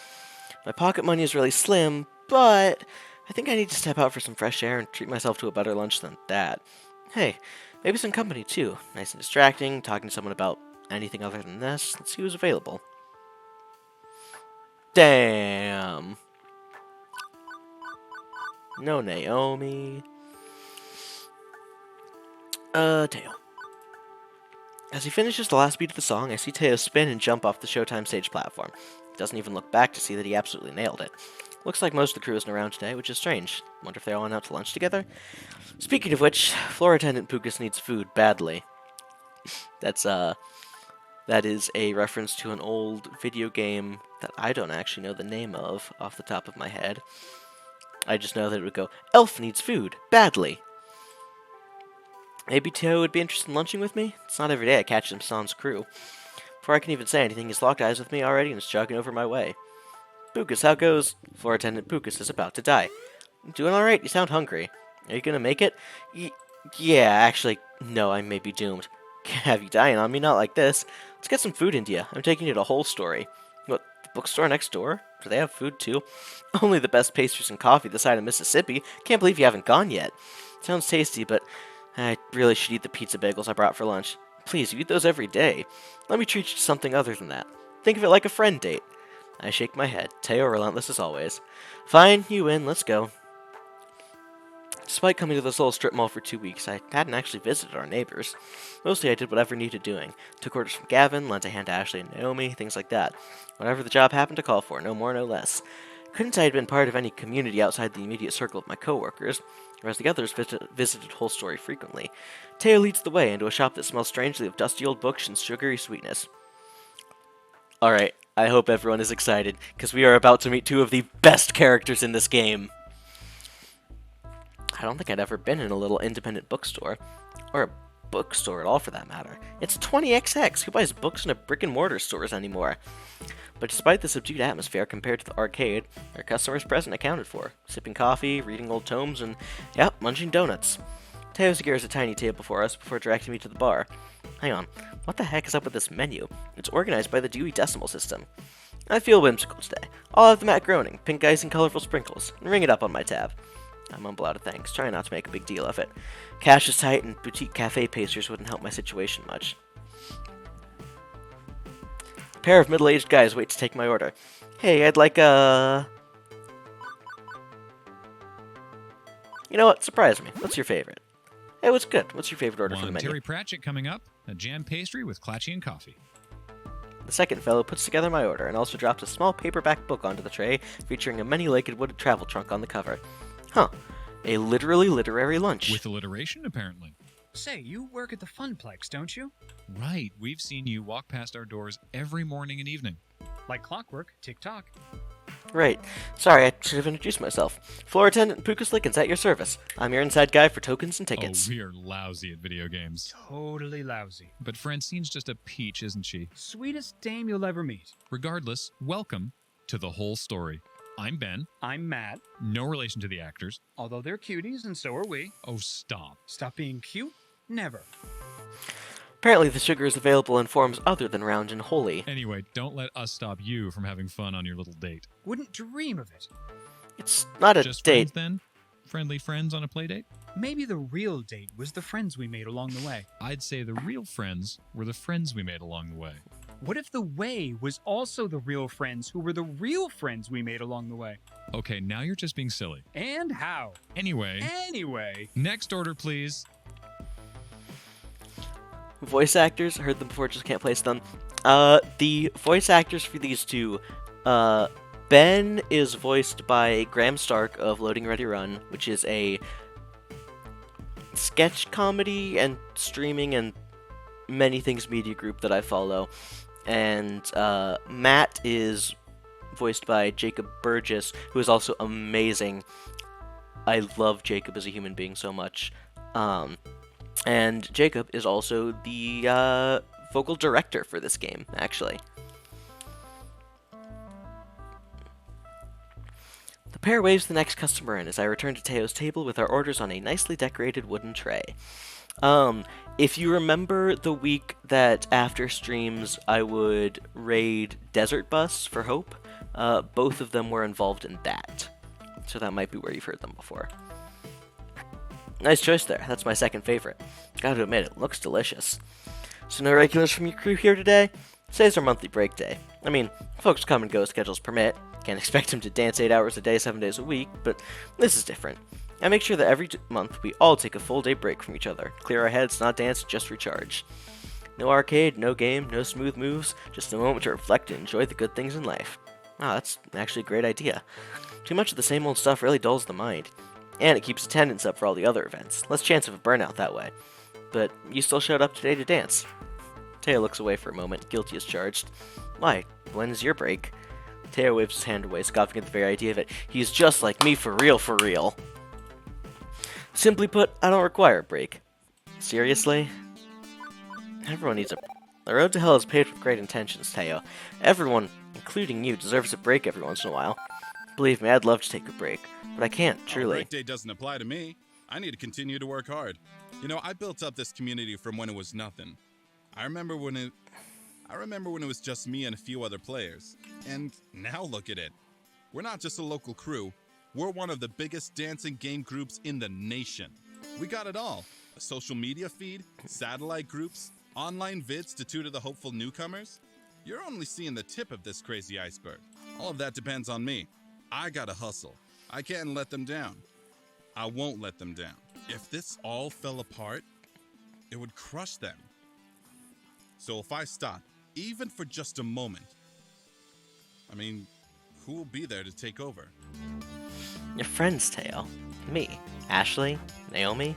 My pocket money is really slim, but I think I need to step out for some fresh air and treat myself to a better lunch than that. Hey, maybe some company too. Nice and distracting, talking to someone about anything other than this. Let's see who's available. Damn. No Naomi. Teo. As he finishes the last beat of the song, I see Teo spin and jump off the Showtime stage platform. He doesn't even look back to see that he absolutely nailed it. Looks like most of the crew isn't around today, which is strange. Wonder if they all went out to lunch together? Speaking of which, floor attendant Pucas needs food badly. That is a reference to an old video game that I don't actually know the name of off the top of my head. I just know that it would go, Elf needs food, badly. Maybe Teo would be interested in lunching with me? It's not every day I catch him sans crew. Before I can even say anything, he's locked eyes with me already and is jogging over my way. Pucas, how goes? Floor attendant Pucas is about to die. Doing alright, you sound hungry. Are you gonna make it? Yeah, actually, no, I may be doomed. Can't have you dying on me, not like this. Let's get some food into you. I'm taking you to a whole story. What, the bookstore next door? Do they have food too? Only the best pastries and coffee this side of Mississippi. Can't believe you haven't gone yet. Sounds tasty, but I really should eat the pizza bagels I brought for lunch. Please, you eat those every day. Let me treat you to something other than that. Think of it like a friend date. I shake my head. Teo relentless as always. Fine, you win. Let's go. Despite coming to this little strip mall for 2 weeks, I hadn't actually visited our neighbors. Mostly I did whatever needed doing. Took orders from Gavin, lent a hand to Ashley and Naomi, things like that. Whatever the job happened to call for, no more, no less. Couldn't say I'd been part of any community outside the immediate circle of my coworkers, whereas the others visited Whole Story frequently. Teo leads the way into a shop that smells strangely of dusty old books and sugary sweetness. Alright, I hope everyone is excited, because we are about to meet two of the best characters in this game. I don't think I'd ever been in a little independent bookstore, or a bookstore at all for that matter. It's 20XX, who buys books in a brick-and-mortar stores anymore? But despite the subdued atmosphere compared to the arcade, our customers present accounted for, sipping coffee, reading old tomes, and, yep, munching donuts. Teo secures a tiny table for us before directing me to the bar. Hang on, what the heck is up with this menu? It's organized by the Dewey Decimal System. I feel whimsical today. I'll have the Matt Groening, pink ice and colorful sprinkles, and ring it up on my tab. I mumble out of thanks, trying not to make a big deal of it. Cash is tight, and boutique cafe pastries wouldn't help my situation much. A pair of middle-aged guys wait to take my order. Hey, I'd like a... You know what? Surprise me. What's your favorite? Hey, what's good? What's your favorite order for the menu? Terry Pratchett coming up. A jam pastry with Clatchy and coffee. The second fellow puts together my order and also drops a small paperback book onto the tray, featuring a many-legged wooded travel trunk on the cover. Huh. A literally literary lunch. With alliteration, apparently. Say, you work at the Funplex, don't you? Right. We've seen you walk past our doors every morning and evening. Like clockwork, tick-tock. Right. Sorry, I should have introduced myself. Floor attendant Pucas Lickens at your service. I'm your inside guy for tokens and tickets. Oh, we are lousy at video games. Totally lousy. But Francine's just a peach, isn't she? Sweetest dame you'll ever meet. Regardless, welcome to The Whole Story. I'm Ben. I'm Matt. No relation to the actors. Although they're cuties, and so are we. Oh, stop. Stop being cute? Never. Apparently the sugar is available in forms other than round and holy. Anyway, don't let us stop you from having fun on your little date. Wouldn't dream of it. It's not a Just date. friends, then? Friendly friends on a play date? Maybe the real date was the friends we made along the way. I'd say the real friends were the friends we made along the way. What if the way was also the real friends who were the real friends we made along the way? Okay, now you're just being silly. And how? Anyway, next order, please. Voice actors, heard them before, just can't place them. The voice actors for these two, Ben is voiced by Graham Stark of Loading Ready Run, which is a sketch comedy and streaming and many things media group that I follow. And Matt is voiced by Jacob Burgess, who is also amazing. I love Jacob as a human being so much. And Jacob is also the vocal director for this game, actually. The pair waves the next customer in as I return to Teo's table with our orders on a nicely decorated wooden tray. If you remember the week that after streams I would raid Desert Bus for Hope, both of them were involved in that. So that might be where you've heard them before. Nice choice there. That's my second favorite. Gotta admit, it looks delicious. So no regulars from your crew here today? Today's our monthly break day. I mean, folks come and go as schedules permit. Can't expect them to dance 8 hours a day, 7 days a week, but this is different. I make sure that every month we all take a full day break from each other. Clear our heads, not dance, just recharge. No arcade, no game, no smooth moves, just a moment to reflect and enjoy the good things in life. Wow, that's actually a great idea. Too much of the same old stuff really dulls the mind. And it keeps attendance up for all the other events. Less chance of a burnout that way. But you still showed up today to dance. Teo looks away for a moment, guilty as charged. Why? When's your break? Teo waves his hand away, scoffing at the very idea of it. He's just like me for real, for real. Simply put, I don't require a break. Seriously? Everyone needs a... The road to hell is paved with great intentions, Teo. Everyone, including you, deserves a break every once in a while. Believe me, I'd love to take a break, but I can't, truly. Break day doesn't apply to me. I need to continue to work hard. You know, I built up this community from when it was nothing. I remember when it was just me and a few other players. And now look at it. We're not just a local crew. We're one of the biggest dancing game groups in the nation. We got it all. A social media feed, satellite groups, online vids to tutor the hopeful newcomers. You're only seeing the tip of this crazy iceberg. All of that depends on me. I gotta hustle. I can't let them down. I won't let them down. If this all fell apart, it would crush them. So if I stop, even for just a moment, I mean, who will be there to take over? Your friends, Teo. Me, Ashley, Naomi,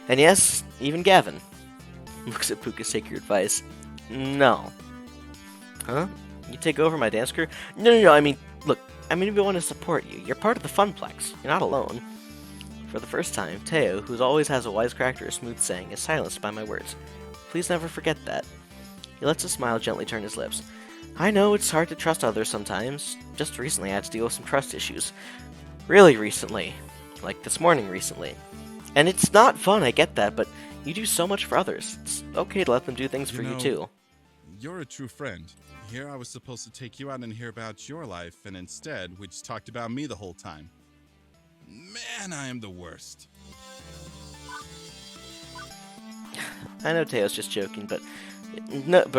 and yes, even Gavin. Looks at Pucas, take your advice. No. Huh? You take over my dance crew? No, I mean, look, we want to support you. You're part of the Funplex. You're not alone. For the first time, Teo, who always has a wisecrack or a smooth saying, is silenced by my words. Please never forget that. He lets a smile gently turn his lips. I know it's hard to trust others sometimes. Just recently I had to deal with some trust issues. Really recently. Like this morning recently. And it's not fun, I get that, but you do so much for others. It's okay to let them do things for you too. You're a true friend. Here I was supposed to take you out and hear about your life, and instead we just talked about me the whole time. Man, I am the worst. I know Teo's just joking, but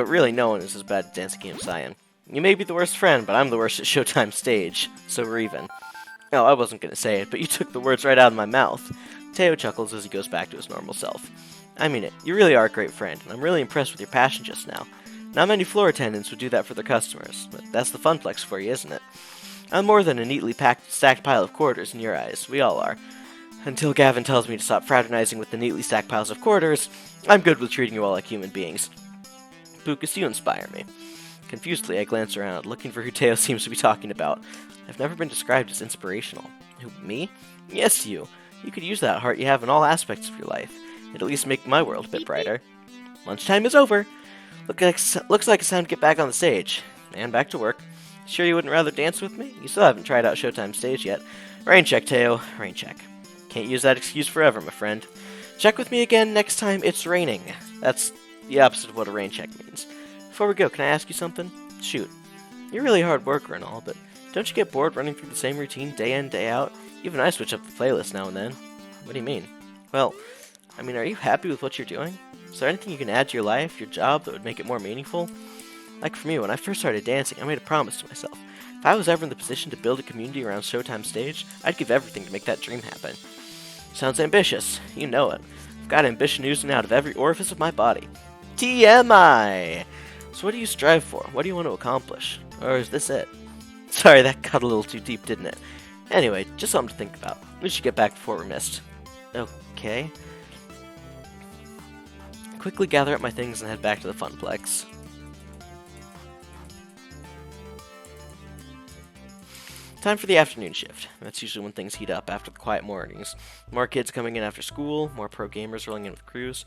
really no one is as bad at dancing games as I am. You may be the worst friend, but I'm the worst at Showtime stage, so we're even. No, I wasn't going to say it, but you took the words right out of my mouth. Teo chuckles as he goes back to his normal self. I mean it, you really are a great friend, and I'm really impressed with your passion just now. Not many floor attendants would do that for their customers, but that's the Funplex for you, isn't it? I'm more than a neatly stacked pile of quarters in your eyes. We all are. Until Gavin tells me to stop fraternizing with the neatly stacked piles of quarters, I'm good with treating you all like human beings. Pucas, you inspire me. Confusedly, I glance around, looking for who Teo seems to be talking about. I've never been described as inspirational. Who, me? Yes, you. You could use that heart you have in all aspects of your life. It'd at least make my world a bit brighter. Lunchtime is over. Looks like it's time to get back on the stage. And back to work. Sure you wouldn't rather dance with me? You still haven't tried out Showtime stage yet. Rain check, Teo. Rain check. Can't use that excuse forever, my friend. Check with me again next time it's raining. That's the opposite of what a rain check means. Before we go, can I ask you something? Shoot. You're a really hard worker and all, but don't you get bored running through the same routine day in, day out? Even I switch up the playlist now and then. What do you mean? Well, are you happy with what you're doing? Is there anything you can add to your life, your job, that would make it more meaningful? Like for me, when I first started dancing, I made a promise to myself. If I was ever in the position to build a community around Showtime stage, I'd give everything to make that dream happen. Sounds ambitious. You know it. I've got ambition oozing out of every orifice of my body. TMI! So what do you strive for? What do you want to accomplish? Or is this it? Sorry, that cut a little too deep, didn't it? Anyway, just something to think about. We should get back before we're missed. Okay. Quickly gather up my things and head back to the Funplex. Time for the afternoon shift. That's usually when things heat up after the quiet mornings. More kids coming in after school, more pro gamers rolling in with crews.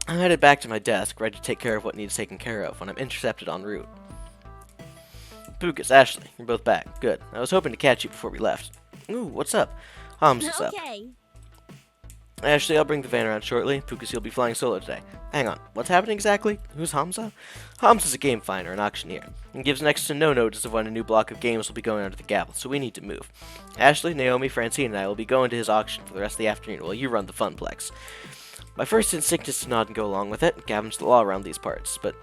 I'm headed back to my desk, ready to take care of what needs taken care of when I'm intercepted en route. Pucas, Ashley, you're both back. Good. I was hoping to catch you before we left. Ooh, what's up? Is up. Okay. Ashley, I'll bring the van around shortly. Pucas, you'll be flying solo today. Hang on, what's happening exactly? Who's Hamza? Hamza's a game finder, an auctioneer, and gives next to no notice of when a new block of games will be going under the gavel, so we need to move. Ashley, Naomi, Francine, and I will be going to his auction for the rest of the afternoon while you run the funplex. My first instinct is to nod and go along with it. Gavin's the law around these parts, but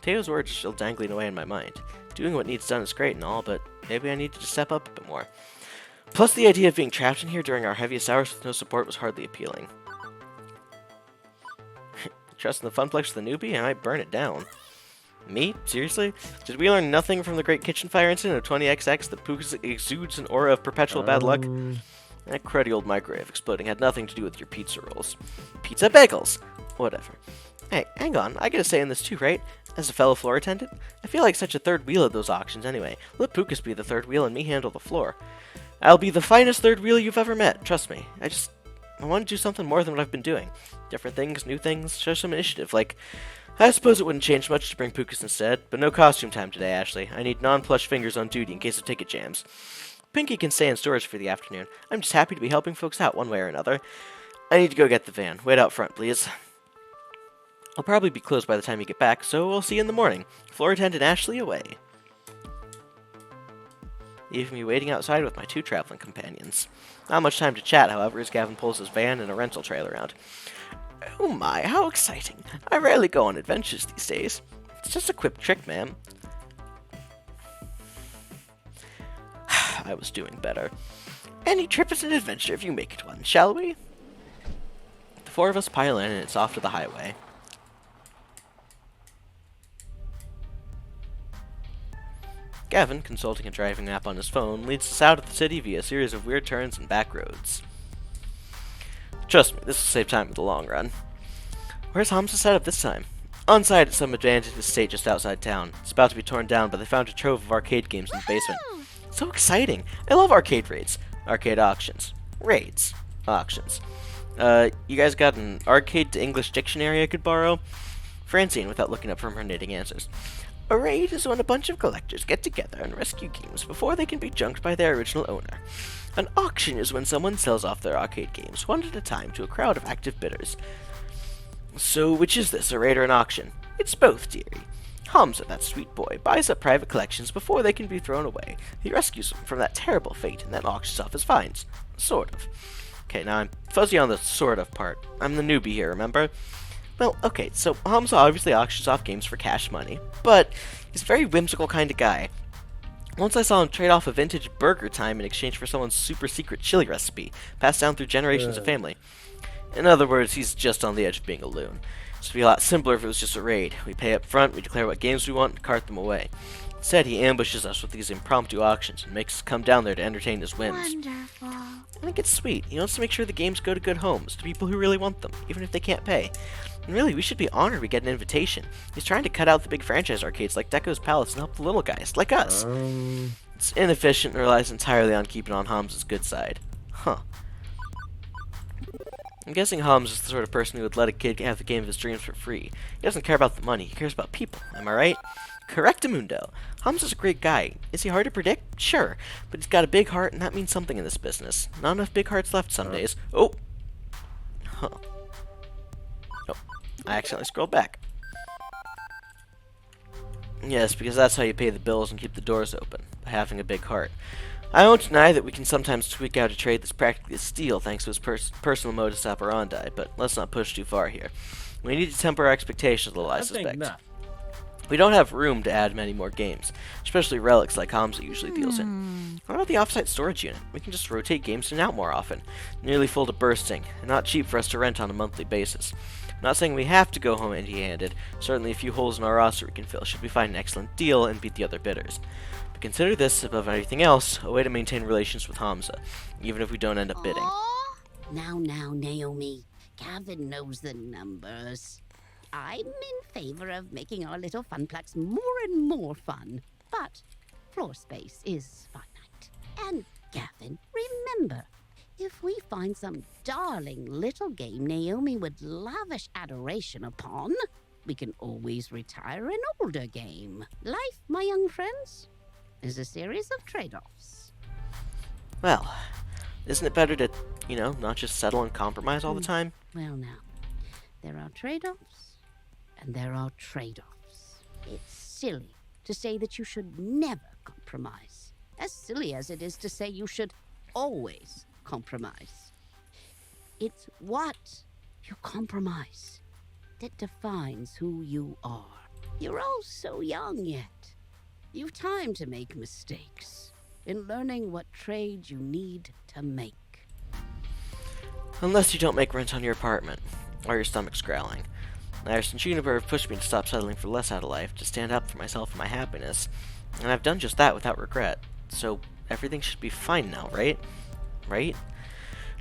Teo's words are still dangling away in my mind. Doing what needs done is great and all, but maybe I need to just step up a bit more. Plus, the idea of being trapped in here during our heaviest hours with no support was hardly appealing. Trusting the funplex with the newbie? I might burn it down. Me? Seriously? Did we learn nothing from the Great Kitchen Fire incident of 20XX that Pucas exudes an aura of perpetual bad luck? That cruddy old microwave exploding had nothing to do with your pizza rolls. Pizza bagels! Whatever. Hey, hang on, I get a say in this too, right? As a fellow floor attendant? I feel like such a third wheel at those auctions anyway. Let Pucas be the third wheel and me handle the floor. I'll be the finest third wheel you've ever met, trust me. I want to do something more than what I've been doing. Different things, new things, show some initiative. Like, I suppose it wouldn't change much to bring Pucas instead, but no costume time today, Ashley. I need non-plush fingers on duty in case of ticket jams. Pinky can stay in storage for the afternoon. I'm just happy to be helping folks out one way or another. I need to go get the van. Wait out front, please. I'll probably be closed by the time you get back, so we'll see you in the morning. Floor attendant Ashley away. Leaving me waiting outside with my two traveling companions. Not much time to chat, however, as Gavin pulls his van and a rental trailer out. Oh my, how exciting. I rarely go on adventures these days. It's just a quick trick, ma'am. I was doing better. Any trip is an adventure if you make it one, shall we? The four of us pile in and it's off to the highway. Gavin, consulting a driving app on his phone, leads us out of the city via a series of weird turns and back roads. Trust me, this will save time in the long run. Where's Hamza set up this time? On site at some abandoned estate just outside town. It's about to be torn down, but they found a trove of arcade games in the basement. So exciting! I love arcade raids. Arcade auctions. Raids. Auctions. You guys got an arcade to English dictionary I could borrow? Francine, without looking up from her knitting, answers. A raid is when a bunch of collectors get together and rescue games before they can be junked by their original owner. An auction is when someone sells off their arcade games, one at a time, to a crowd of active bidders. So, which is this, a raid or an auction? It's both, dearie. Hamza, that sweet boy, buys up private collections before they can be thrown away. He rescues them from that terrible fate and then auctions off his finds. Sort of. Okay, now I'm fuzzy on the sort of part. I'm the newbie here, remember? Well, okay, so Hamza obviously auctions off games for cash money, but he's a very whimsical kind of guy. Once I saw him trade off a vintage burger time in exchange for someone's super secret chili recipe, passed down through generations of family. In other words, he's just on the edge of being a loon. This would be a lot simpler if it was just a raid. We pay up front, we declare what games we want, and cart them away. Instead, he ambushes us with these impromptu auctions and makes us come down there to entertain his whims. Wonderful. I think it's sweet. He wants to make sure the games go to good homes, to people who really want them, even if they can't pay. And really, we should be honored we get an invitation. He's trying to cut out the big franchise arcades like Deco's Palace and help the little guys, like us. It's inefficient and relies entirely on keeping on Hamza's good side. Huh. I'm guessing Hams is the sort of person who would let a kid have the game of his dreams for free. He doesn't care about the money, he cares about people, am I right? Correctamundo. Hams is a great guy. Is he hard to predict? Sure. But he's got a big heart, and that means something in this business. Not enough big hearts left some days. Oh! Huh. Oh. I accidentally scrolled back. Yes, because that's how you pay the bills and keep the doors open, by having a big heart. I won't deny that we can sometimes tweak out a trade that's practically a steal thanks to his personal modus operandi, but let's not push too far here. We need to temper our expectations a little, I suspect. We don't have room to add many more games, especially relics like Hamza usually deals in. What about the offsite storage unit? We can just rotate games in and out more often, nearly full to bursting, and not cheap for us to rent on a monthly basis. I'm not saying we have to go home empty-handed. Certainly a few holes in our roster we can fill should we find an excellent deal and beat the other bidders. But consider this, above anything else, a way to maintain relations with Hamza, even if we don't end up bidding. Now, Naomi. Gavin knows the numbers. I'm in favor of making our little funplex more and more fun, but floor space is finite. And Gavin, remember, if we find some darling little game Naomi would lavish adoration upon, we can always retire an older game. Life, my young friends, is a series of trade-offs. Well, isn't it better to You know, not just settle and compromise all the time? Well, now, there are trade offs, and there are trade offs. It's silly to say that you should never compromise, as silly as it is to say you should always compromise. It's what you compromise that defines who you are. You're all so young yet. You've time to make mistakes in learning what trade you need to make. Unless you don't make rent on your apartment, or your stomach's growling. Iris and Juniper have pushed me to stop settling for less out of life, to stand up for myself and my happiness. And I've done just that without regret. So everything should be fine now, right? Right?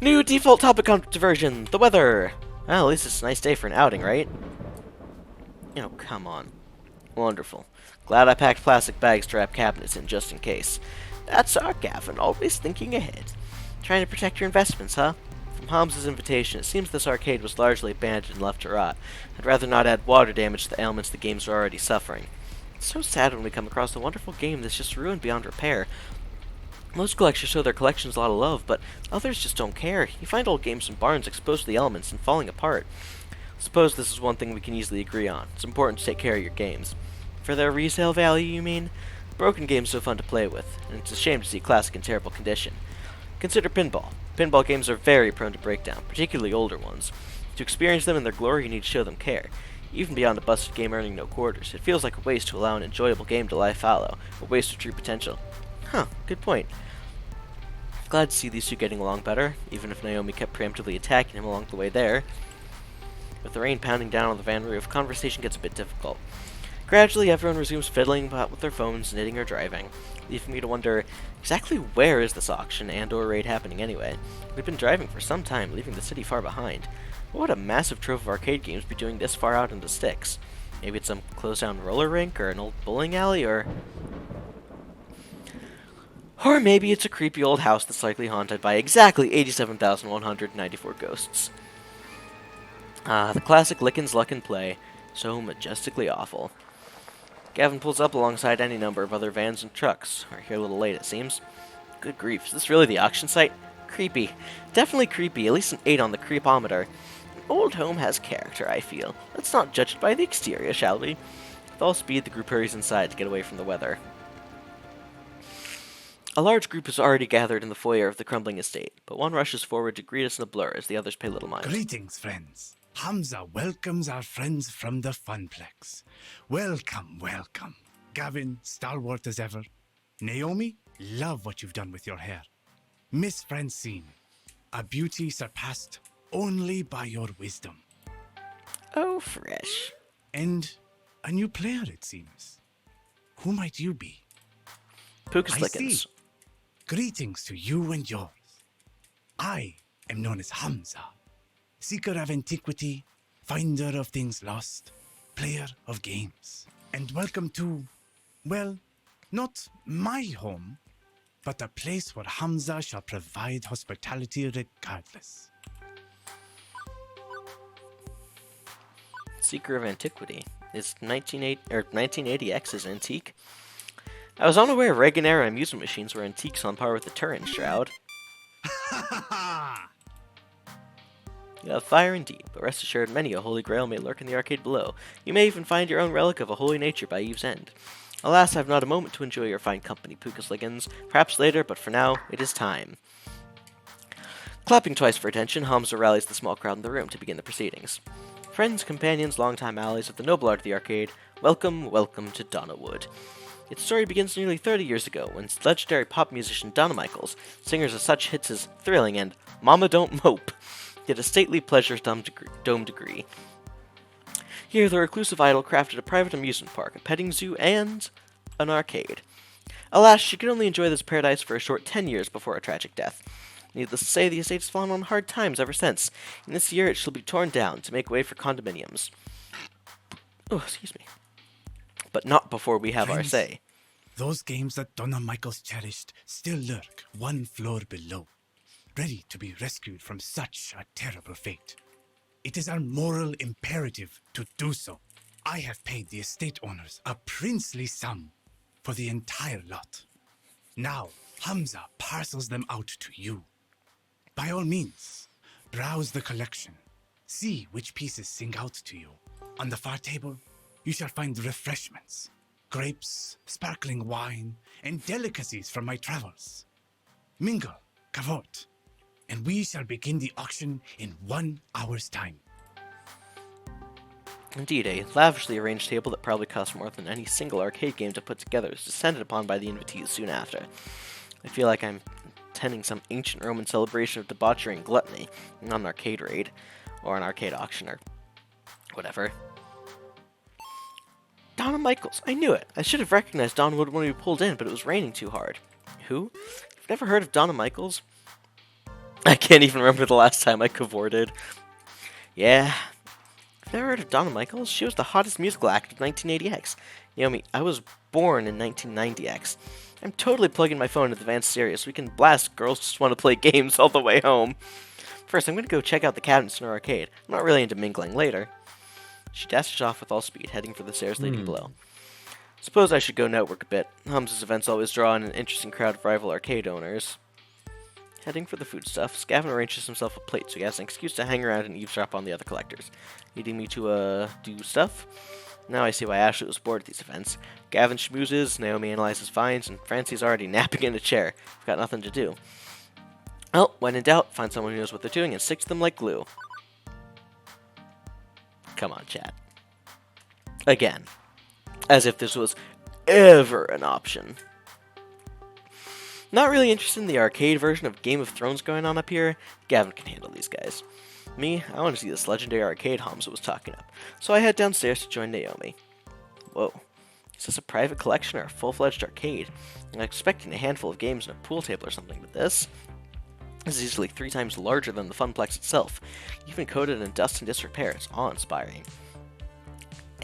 New default topic on diversion, the weather! Well, at least it's a nice day for an outing, right? You know, come on. Wonderful. Glad I packed plastic bags to wrap cabinets in just in case. That's our Gavin, always thinking ahead. Trying to protect your investments, huh? From Holmes's invitation, it seems this arcade was largely abandoned and left to rot. I'd rather not add water damage to the ailments the games are already suffering. It's so sad when we come across a wonderful game that's just ruined beyond repair. Most collectors show their collections a lot of love, but others just don't care. You find old games in barns exposed to the elements and falling apart. Suppose this is one thing we can easily agree on. It's important to take care of your games. For their resale value, you mean? Broken games are so fun to play with, and it's a shame to see classic in terrible condition. Consider pinball. Pinball games are very prone to breakdown, particularly older ones. To experience them in their glory, you need to show them care. Even beyond a busted game earning no quarters, it feels like a waste to allow an enjoyable game to lie fallow, a waste of true potential. Huh, good point. Glad to see these two getting along better, even if Naomi kept preemptively attacking him along the way there. With the rain pounding down on the van roof, conversation gets a bit difficult. Gradually, everyone resumes fiddling about with their phones, knitting or driving, leaving me to wonder, exactly where is this auction and/or raid happening anyway? We've been driving for some time, leaving the city far behind. What would a massive trove of arcade games be doing this far out in the sticks? Maybe it's some closed-down roller rink or an old bowling alley, or maybe it's a creepy old house that's likely haunted by exactly 87,194 ghosts. The classic Lickin's Luck and Play, so majestically awful. Gavin pulls up alongside any number of other vans and trucks. We're here a little late, it seems. Good grief, is this really the auction site? Creepy. Definitely creepy, at least an 8 on the creepometer. An old home has character, I feel. Let's not judge it by the exterior, shall we? With all speed, the group hurries inside to get away from the weather. A large group is already gathered in the foyer of the crumbling estate, but one rushes forward to greet us in a blur as the others pay little mind. Greetings, friends. Hamza welcomes our friends from the Funplex. Welcome, welcome. Gavin, stalwart as ever. Naomi, love what you've done with your hair. Miss Francine, a beauty surpassed only by your wisdom. Oh, fresh. And a new player, it seems. Who might you be? Pucas I Lickens. see. Greetings to you and yours. I am known as Hamza, seeker of antiquity, finder of things lost, player of games. And welcome to, well, not my home, but a place where Hamza shall provide hospitality regardless. Seeker of Antiquity. Is 1980X's antique? I was unaware Reagan-era amusement machines were antiques on par with the Turin Shroud. You have fire indeed, but rest assured many a holy grail may lurk in the arcade below. You may even find your own relic of a holy nature by Eve's End. Alas, I have not a moment to enjoy your fine company, Pucas Liggins. Perhaps later, but for now, it is time. Clapping twice for attention, Hamza rallies the small crowd in the room to begin the proceedings. Friends, companions, longtime allies of the noble art of the arcade, welcome, welcome to Donnawood. Its story begins nearly 30 years ago, when legendary pop musician Donna Michaels, singers of such hits as Thrilling and Mama Don't Mope, did a stately pleasure dome degree. Here, the reclusive idol crafted a private amusement park, a petting zoo, and an arcade. Alas, she could only enjoy this paradise for a short 10 years before a tragic death. Needless to say, the estate has fallen on hard times ever since, and this year it shall be torn down to make way for condominiums. Oh, excuse me. But not before we have our Friends, say. Those games that Donna Michaels cherished still lurk one floor below, ready to be rescued from such a terrible fate. It is our moral imperative to do so. I have paid the estate owners a princely sum for the entire lot. Now, Hamza parcels them out to you. By all means, browse the collection. See which pieces sing out to you. On the far table, you shall find refreshments, grapes, sparkling wine, and delicacies from my travels. Mingle, cavort, and we shall begin the auction in 1 hour's time. Indeed, a lavishly arranged table that probably cost more than any single arcade game to put together is descended upon by the invitees soon after. I feel like I'm attending some ancient Roman celebration of debauchery and gluttony, not an arcade raid, or an arcade auction, or whatever. Donna Michaels, I knew it! I should have recognized Donna Wood when we pulled in, but it was raining too hard. Who? You've never heard of Donna Michaels? I can't even remember the last time I cavorted. Yeah. You've never heard of Donna Michaels? She was the hottest musical act of 1980X. Naomi, I was born in 1990X. I'm totally plugging my phone into the van stereo so we can blast Girls Just Want to Play Games all the way home. First, I'm going to go check out the cabinets in our arcade. I'm not really into mingling later. She dashes off with all speed, heading for the stairs leading below. Suppose I should go network a bit. Hum's events always draw in an interesting crowd of rival arcade owners. Heading for the foodstuffs, Gavin arranges himself a plate so he has an excuse to hang around and eavesdrop on the other collectors. Needing me to, do stuff? Now I see why Ashley was bored at these events. Gavin schmoozes, Naomi analyzes finds, and Francie's already napping in a chair. I've got nothing to do. Well, when in doubt, find someone who knows what they're doing and stick to them like glue. Come on, chat. Again. As if this was ever an option. Not really interested in the arcade version of Game of Thrones going on up here. Gavin can handle these guys. Me, I want to see this legendary arcade Hamza was talking up, so I head downstairs to join Naomi. Whoa. Is this a private collection or a full-fledged arcade? I'm expecting a handful of games and a pool table or something, but this is easily 3 times larger than the Funplex itself. Even coated in dust and disrepair, it's awe-inspiring.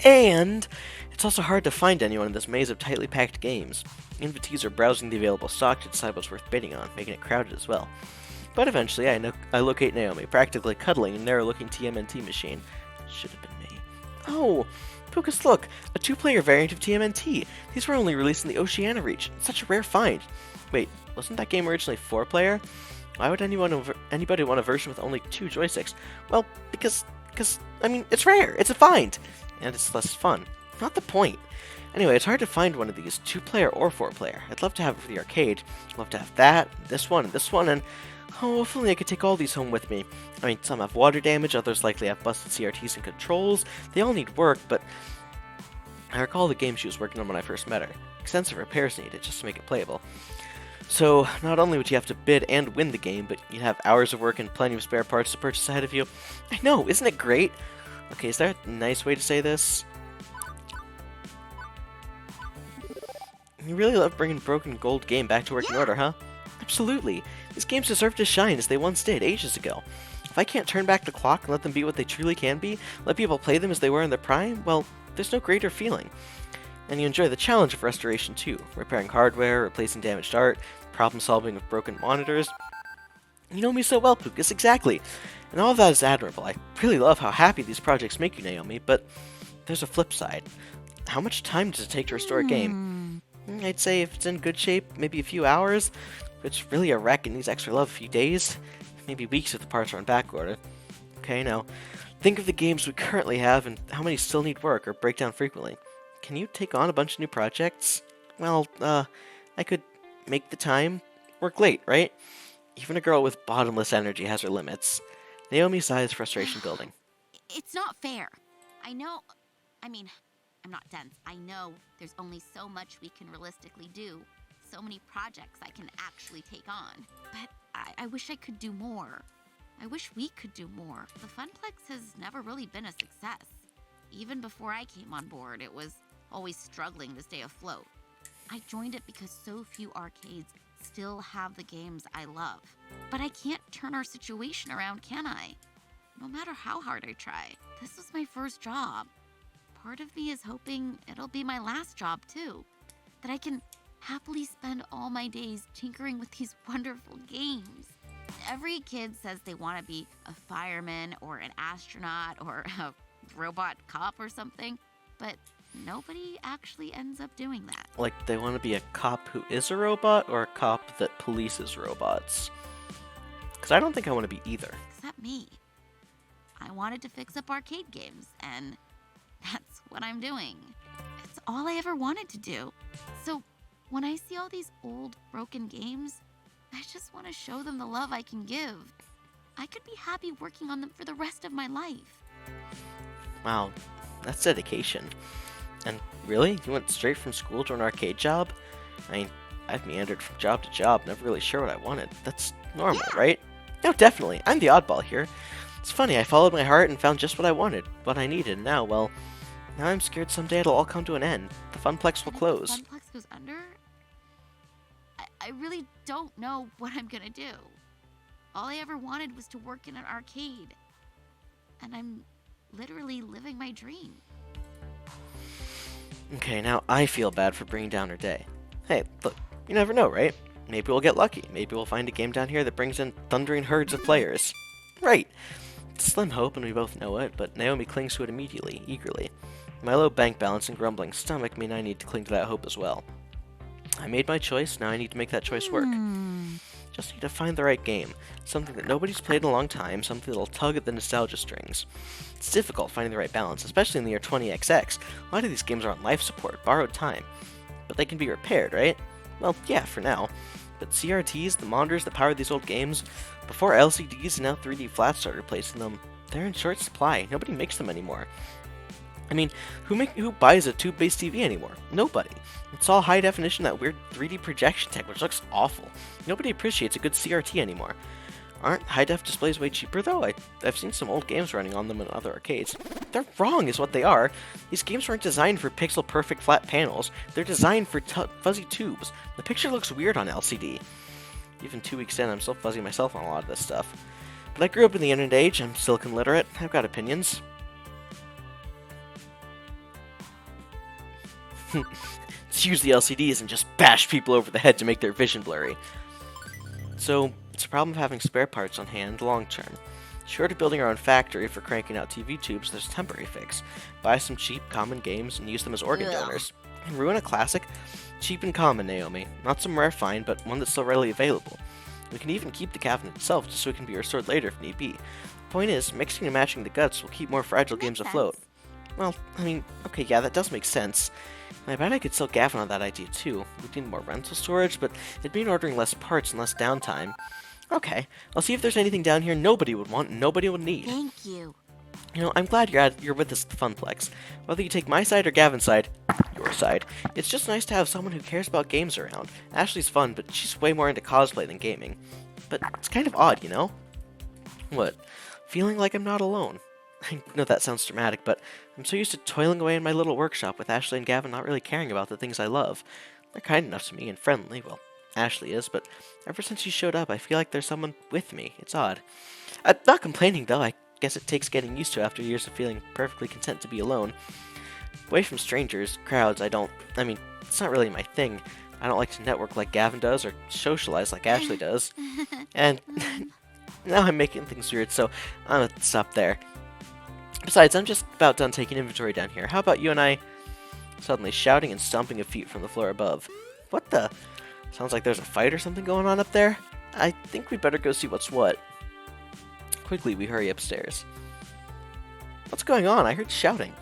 And it's also hard to find anyone in this maze of tightly packed games. Invitees are browsing the available stock to decide what's worth bidding on, making it crowded as well. But eventually, I locate Naomi, practically cuddling a narrow-looking TMNT machine. Should have been me. Oh! Pucas, look! A 2-player variant of TMNT! These were only released in the Oceania region. Such a rare find. Wait, wasn't that game originally 4-player? Why would anybody want a version with only 2 joysticks? Well, because, I mean, it's rare! It's a find! And it's less fun. Not the point. Anyway, it's hard to find one of these, 2-player or 4-player. I'd love to have it for the arcade. I'd love to have that, this one, and oh, if only I could take all these home with me. I mean, some have water damage, others likely have busted CRTs and controls. They all need work, but I recall the game she was working on when I first met her. Extensive repairs needed just to make it playable. So, not only would you have to bid and win the game, but you'd have hours of work and plenty of spare parts to purchase ahead of you. I know, isn't it great? Okay, is there a nice way to say this? You really love bringing Broken Gold game back to working order, huh? Absolutely. These games deserve to shine as they once did, ages ago. If I can't turn back the clock and let them be what they truly can be, let people play them as they were in their prime, well, there's no greater feeling. And you enjoy the challenge of restoration too, repairing hardware, replacing damaged art, problem-solving with broken monitors. You know me so well, Pucas, exactly. And all of that is admirable. I really love how happy these projects make you, Naomi, but there's a flip side. How much time does it take to restore a game? I'd say if it's in good shape, maybe a few hours. If it's really a wreck and needs extra love, a few days. Maybe weeks if the parts are on back order. Okay, now, think of the games we currently have and how many still need work or break down frequently. Can you take on a bunch of new projects? Well, I could make the time work late, right? Even a girl with bottomless energy has her limits. Naomi sighs, frustration building. It's not fair. I'm not dense. I know there's only so much we can realistically do. So many projects I can actually take on. But I wish I could do more. I wish we could do more. The Funplex has never really been a success. Even before I came on board, it was always struggling to stay afloat. I joined it because so few arcades still have the games I love. But I can't turn our situation around, can I? No matter how hard I try. This was my first job. Part of me is hoping it'll be my last job too. That I can happily spend all my days tinkering with these wonderful games. Every kid says they want to be a fireman or an astronaut or a robot cop or something, but nobody actually ends up doing that. Like, they want to be a cop who is a robot or a cop that polices robots? because I don't think I want to be either. Except me. I wanted to fix up arcade games, and that's what I'm doing. It's all I ever wanted to do. So when I see all these old, broken games, I just want to show them the love I can give. I could be happy working on them for the rest of my life. Wow, that's dedication. And really? You went straight from school to an arcade job? I mean, I've meandered from job to job, never really sure what I wanted. That's normal, right? No, definitely. I'm the oddball here. It's funny, I followed my heart and found just what I wanted, what I needed, and now, well, now I'm scared someday it'll all come to an end. The Funplex will close. Funplex goes under? I really don't know what I'm gonna do. All I ever wanted was to work in an arcade. And I'm literally living my dream. Okay, now I feel bad for bringing down her day. Hey, look, you never know, right? Maybe we'll get lucky. Maybe we'll find a game down here that brings in thundering herds of players. Right. It's a slim hope, and we both know it, but Naomi clings to it immediately, eagerly. My low bank balance and grumbling stomach mean I need to cling to that hope as well. I made my choice, now I need to make that choice work. Just need to find the right game. Something that nobody's played in a long time, something that'll tug at the nostalgia strings. It's difficult finding the right balance, especially in the year 20XX. A lot of these games are on life support, borrowed time. But they can be repaired, right? Well, yeah, for now. But CRTs, the monitors that power these old games, before LCDs and now 3D flats started replacing them, they're in short supply. Nobody makes them anymore. I mean, who buys a tube-based TV anymore? Nobody. It's all high definition, that weird 3D projection tech, which looks awful. Nobody appreciates a good CRT anymore. Aren't high-def displays way cheaper, though? I've seen some old games running on them in other arcades. They're wrong, is what they are. These games weren't designed for pixel-perfect flat panels. They're designed for fuzzy tubes. The picture looks weird on LCD. Even 2 weeks in, I'm still fuzzy myself on a lot of this stuff. But I grew up in the internet age. I'm silicon literate. I've got opinions. Let's use the LCDs and just bash people over the head to make their vision blurry. So, it's a problem of having spare parts on hand long term. Short of building our own factory for cranking out TV tubes, there's a temporary fix. Buy some cheap, common games and use them as organ donors. And ruin a classic? Cheap and common, Naomi. Not some rare find, but one that's still readily available. We can even keep the cabinet itself just so it can be restored later if need be. The point is, mixing and matching the guts will keep more fragile games afloat. Well, I mean, okay, yeah, that does make sense. I bet I could sell Gavin on that idea too. We'd need more rental storage, but it'd mean ordering less parts and less downtime. Okay, I'll see if there's anything down here nobody would want and nobody would need. Thank you. You know, I'm glad you're with us at the Funplex. Whether you take my side or Gavin's side, your side, it's just nice to have someone who cares about games around. Ashley's fun, but she's way more into cosplay than gaming. But it's kind of odd, you know? What? Feeling like I'm not alone. I know that sounds dramatic, but I'm so used to toiling away in my little workshop with Ashley and Gavin not really caring about the things I love. They're kind enough to me and friendly, well, Ashley is, but ever since she showed up, I feel like there's someone with me. It's odd. I'm not complaining, though. I guess it takes getting used to after years of feeling perfectly content to be alone. Away from strangers, crowds, I mean, it's not really my thing. I don't like to network like Gavin does or socialize like Ashley does. And now I'm making things weird, so I'm gonna stop there. Besides, I'm just about done taking inventory down here. How about you and I? Suddenly shouting and stomping of feet from the floor above. What the? Sounds like there's a fight or something going on up there. I think we'd better go see what's what. Quickly, we hurry upstairs. What's going on? I heard shouting.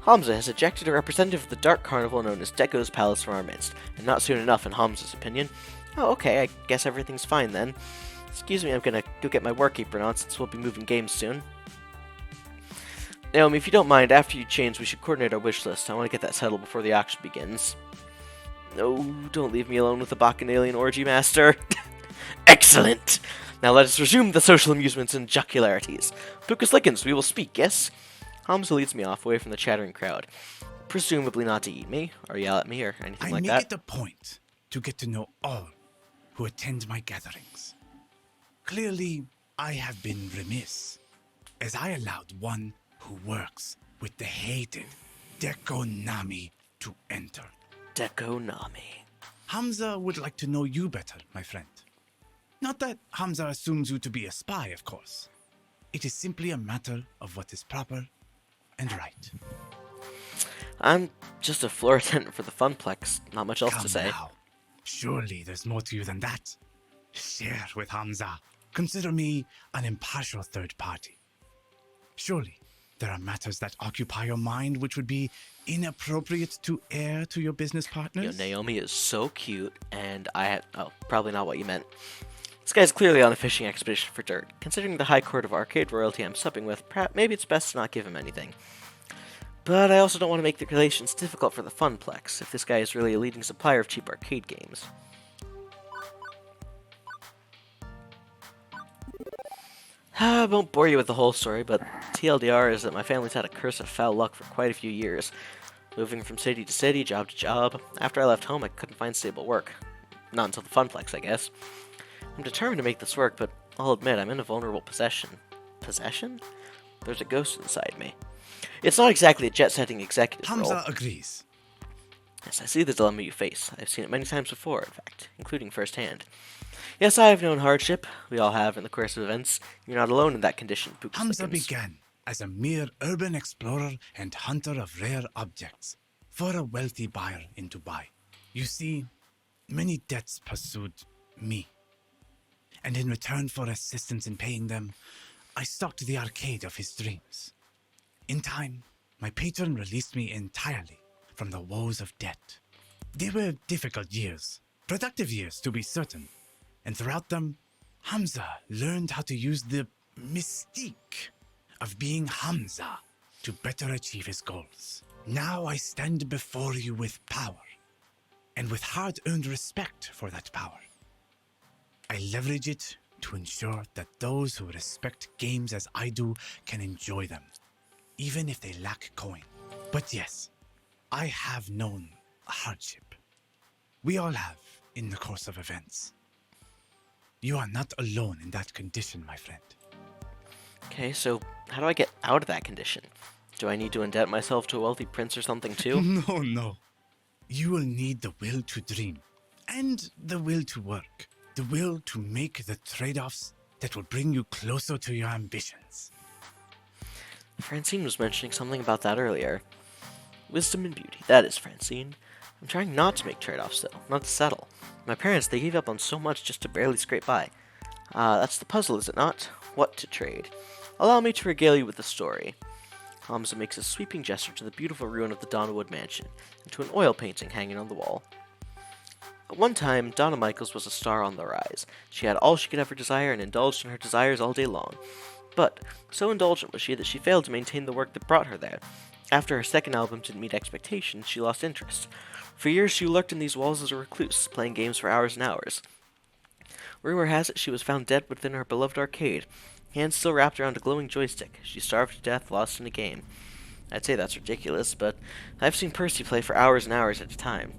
Hamza has ejected a representative of the Dark Carnival known as Deko's Palace from our midst, and not soon enough in Hamza's opinion. Oh, okay, I guess everything's fine then. Excuse me, I'm gonna go get my work apron on since we'll be moving games soon. Naomi, if you don't mind, after you change, we should coordinate our wish list. I want to get that settled before the auction begins. No, don't leave me alone with the Bacchanalian orgy master. Excellent! Now let us resume the social amusements and jocularities. Pucas Lickens, we will speak, yes? Hamza leads me off away from the chattering crowd. Presumably not to eat me, or yell at me, or anything like that. I make it a point to get to know all who attend my gatherings. Clearly, I have been remiss, as I allowed one who works with the hated Dekonami to enter. Dekonami. Hamza would like to know you better, my friend. Not that Hamza assumes you to be a spy, of course. It is simply a matter of what is proper and right. I'm just a floor attendant for the Funplex. Not much else to say. Now. Surely there's more to you than that. Share with Hamza. consider me an impartial third party. Surely, there are matters that occupy your mind which would be inappropriate to air to your business Yo, partners? Naomi is so cute, and oh, probably not what you meant. This guy's clearly on a fishing expedition for dirt. Considering the high court of arcade royalty I'm supping with, perhaps maybe it's best to not give him anything. But I also don't want to make the relations difficult for the Funplex, if this guy is really a leading supplier of cheap arcade games. I won't bore you with the whole story, but TLDR is that my family's had a curse of foul luck for quite a few years. Moving from city to city, job to job. After I left home, I couldn't find stable work. Not until the Funplex, I guess. I'm determined to make this work, but I'll admit I'm in a vulnerable possession. Possession? There's a ghost inside me. It's not exactly a jet-setting executive role. Hamza agrees. Yes, I see the dilemma you face. I've seen it many times before, in fact, including firsthand. Yes, I have known hardship. We all have in the course of events. You're not alone in that condition, Pucas. Hamza began as a mere urban explorer and hunter of rare objects for a wealthy buyer in Dubai. You see, many debts pursued me. And in return for assistance in paying them, I stocked the arcade of his dreams. In time, my patron released me entirely from the woes of debt. They were difficult years, productive years to be certain, and throughout them, Hamza learned how to use the mystique of being Hamza to better achieve his goals. Now I stand before you with power, and with hard-earned respect for that power. I leverage it to ensure that those who respect games as I do can enjoy them, even if they lack coin. But yes, I have known hardship. We all have in the course of events. You are not alone in that condition, my friend. Okay, so how do I get out of that condition? Do I need to indebt myself to a wealthy prince or something too? No. You will need the will to dream and the will to work. The will to make the trade-offs that will bring you closer to your ambitions. Francine was mentioning something about that earlier. Wisdom and beauty, that is Francine. I'm trying not to make trade-offs though, not to settle. My parents, they gave up on so much just to barely scrape by. That's the puzzle, is it not? What to trade? Allow me to regale you with the story. Hamza makes a sweeping gesture to the beautiful ruin of the Donnawood mansion, and to an oil painting hanging on the wall. At one time, Donna Michaels was a star on the rise. She had all she could ever desire and indulged in her desires all day long. But so indulgent was she that she failed to maintain the work that brought her there. After her second album didn't meet expectations, she lost interest. For years, she lurked in these walls as a recluse, playing games for hours and hours. Rumor has it she was found dead within her beloved arcade, hands still wrapped around a glowing joystick. She starved to death, lost in a game. I'd say that's ridiculous, but I've seen Percy play for hours and hours at a time.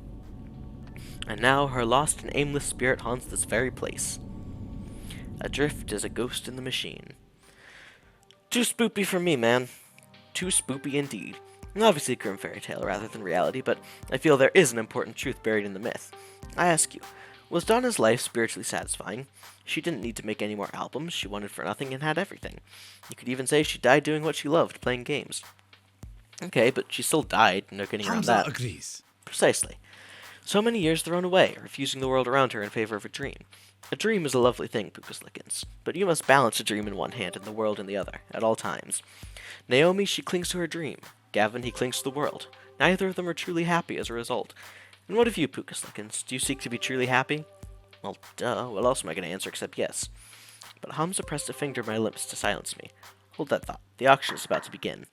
And now her lost and aimless spirit haunts this very place. Adrift as a ghost in the machine. Too spoopy for me, man. Too spoopy indeed. Obviously a grim fairy tale rather than reality, but I feel there is an important truth buried in the myth. I ask you, was Donna's life spiritually satisfying? She didn't need to make any more albums, she wanted for nothing and had everything. You could even say she died doing what she loved, playing games. Okay, but she still died, no getting around Hamza that. agrees. Precisely. So many years thrown away, refusing the world around her in favor of a dream. A dream is a lovely thing, Pucas Lickens, but you must balance a dream in one hand and the world in the other, at all times. Naomi, she clings to her dream. Gavin, he clings to the world. Neither of them are truly happy as a result. And what of you, Pucas Lickens? Do you seek to be truly happy? Well, duh, what else am I going to answer except yes? But Hamza pressed a finger to my lips to silence me. Hold that thought. The auction is about to begin.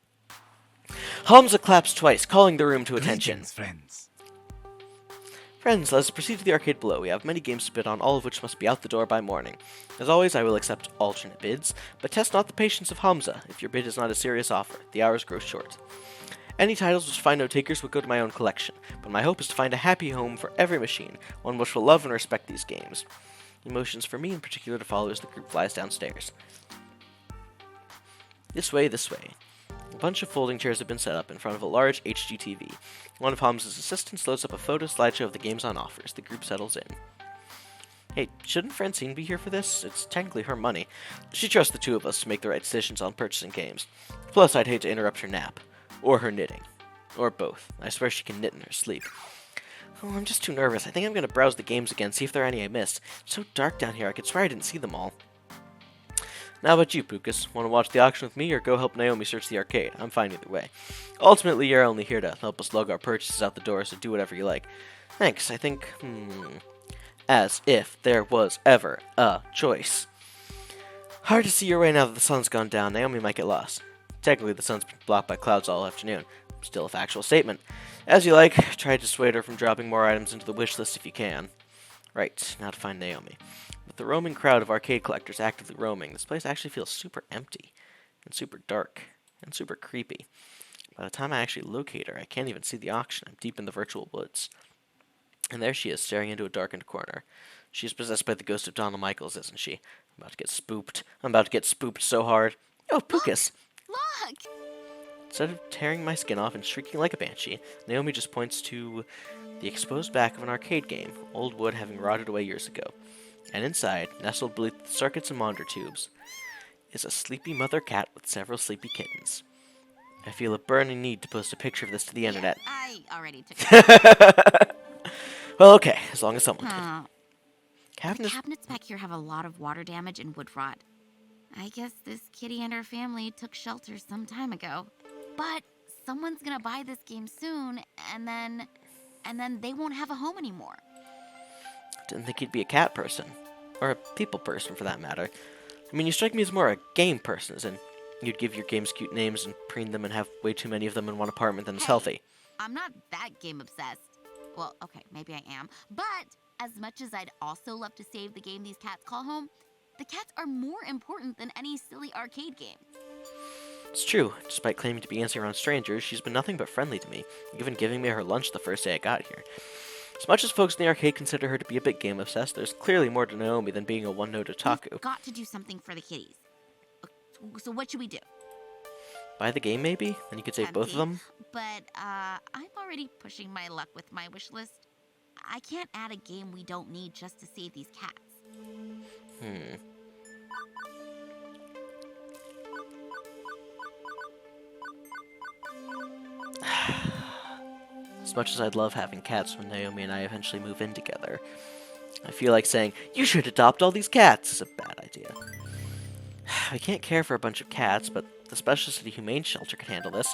Hamza claps twice, calling the room to attention. Greetings, friends. Friends, let us proceed to the arcade below. We have many games to bid on, all of which must be out the door by morning. As always, I will accept alternate bids, but test not the patience of Hamza. If your bid is not a serious offer, the hours grow short. Any titles which find no takers will go to my own collection, but my hope is to find a happy home for every machine, one which will love and respect these games. Emotions for me in particular to follow as the group flies downstairs. This way, this way. A bunch of folding chairs have been set up in front of a large HGTV. One of Hamza's assistants loads up a photo slideshow of the games on offers. The group settles in. Hey, shouldn't Francine be here for this? It's technically her money. She trusts the two of us to make the right decisions on purchasing games. Plus, I'd hate to interrupt her nap. Or her knitting. Or both. I swear she can knit in her sleep. Oh, I'm just too nervous. I think I'm going to browse the games again, see if there are any I missed. It's so dark down here, I could swear I didn't see them all. Now about you, Pucas. Want to watch the auction with me or go help Naomi search the arcade? I'm fine either way. Ultimately, you're only here to help us lug our purchases out the door, so do whatever you like. Thanks, I think, as if there was ever a choice. Hard to see your way now that the sun's gone down. Naomi might get lost. Technically, the sun's been blocked by clouds all afternoon. Still a factual statement. As you like, try to dissuade her from dropping more items into the wish list if you can. Right, now to find Naomi. With the roaming crowd of arcade collectors actively roaming, this place actually feels super empty, and super dark, and super creepy. By the time I actually locate her, I can't even see the auction. I'm deep in the virtual woods. And there she is, staring into a darkened corner. She's possessed by the ghost of Donald Michaels, isn't she? I'm about to get spooked. I'm about to get spooked so hard. Oh, Pucas! Look! Instead of tearing my skin off and shrieking like a banshee, Naomi just points to the exposed back of an arcade game, old wood having rotted away years ago. And inside, nestled beneath the circuits and monitor tubes, is a sleepy mother cat with several sleepy kittens. I feel a burning need to post a picture of this to the internet. I already took it. Well, okay, as long as someone can. Huh. The Cabinets. cabinets back here have a lot of water damage and wood rot. I guess this kitty and her family took shelter some time ago. But someone's gonna buy this game soon, and then they won't have a home anymore. Didn't think you'd be a cat person. Or a people person, for that matter. I mean, you strike me as more a game person, as in you'd give your games cute names and preen them and have way too many of them in one apartment than is healthy. I'm not that game obsessed. Well, okay, maybe I am. But as much as I'd also love to save the game these cats call home, the cats are more important than any silly arcade game. It's true. Despite claiming to be answering around strangers, she's been nothing but friendly to me, even giving me her lunch the first day I got here. As much as folks in the arcade consider her to be a bit game obsessed, there's clearly more to Naomi than being a one-note otaku. We've got to do something for the kitties. So what should we do? Buy the game, maybe? Then you could save both of them? But I'm already pushing my luck with my wish list. I can't add a game we don't need just to save these cats. As much as I'd love having cats when Naomi and I eventually move in together, I feel like saying, you should adopt all these cats is a bad idea. I can't care for a bunch of cats, but the Special City Humane Shelter can handle this.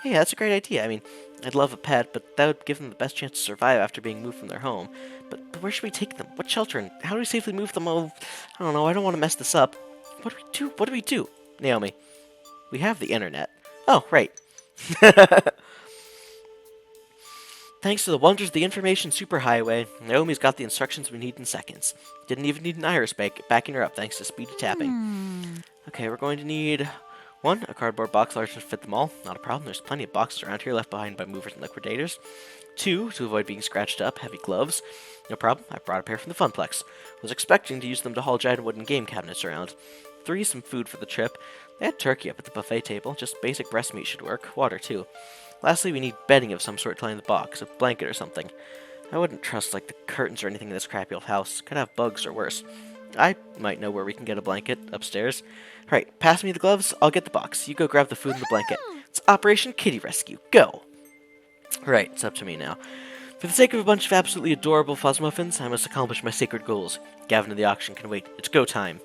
Hey, that's a great idea. I mean, I'd love a pet, but that would give them the best chance to survive after being moved from their home. But where should we take them? What shelter? And how do we safely move them? Oh, I don't know. I don't want to mess this up. What do we do? What do we do? Naomi, we have the internet. Oh, right. Thanks to the wonders of the information superhighway, Naomi's got the instructions we need in seconds. Didn't even need an iris backing her up thanks to speedy tapping. Okay, we're going to need 1, a cardboard box large enough to fit them all. Not a problem, there's plenty of boxes around here left behind by movers and liquidators. 2, to avoid being scratched up, heavy gloves. No problem, I brought a pair from the Funplex. Was expecting to use them to haul giant wooden game cabinets around. 3, some food for the trip. They had turkey up at the buffet table, just basic breast meat should work. Water, too. Lastly, we need bedding of some sort to lie in the box, a blanket or something. I wouldn't trust, like, the curtains or anything in this crappy old house. Could have bugs or worse. I might know where we can get a blanket, upstairs. Right, pass me the gloves, I'll get the box. You go grab the food and the blanket. It's Operation Kitty Rescue. Go! Right, it's up to me now. For the sake of a bunch of absolutely adorable fuzz muffins, I must accomplish my sacred goals. Gavin and the auction can wait. It's go time.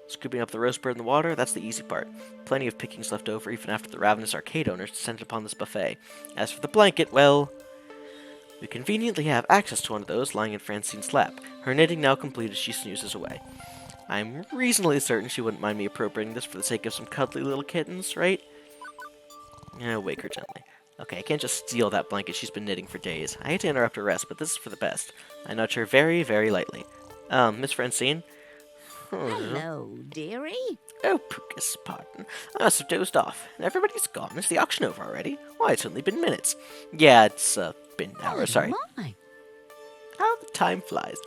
Scooping up the roast bird in the water, that's the easy part. Plenty of pickings left over even after the ravenous arcade owners descended upon this buffet. As for the blanket, well, we conveniently have access to one of those lying in Francine's lap, her knitting now complete as she snoozes away. I'm reasonably certain she wouldn't mind me appropriating this for the sake of some cuddly little kittens, right? Wake her gently. Okay, I can't just steal that blanket she's been knitting for days. I hate to interrupt her rest, but this is for the best. I nudge her very, very lightly. Miss Francine? Hello, dearie. Oh, Pucas, pardon. I must have dozed off. Everybody's gone. Is the auction over already? Why, it's only been minutes. Yeah, it's been hours, sorry. My. How the time flies.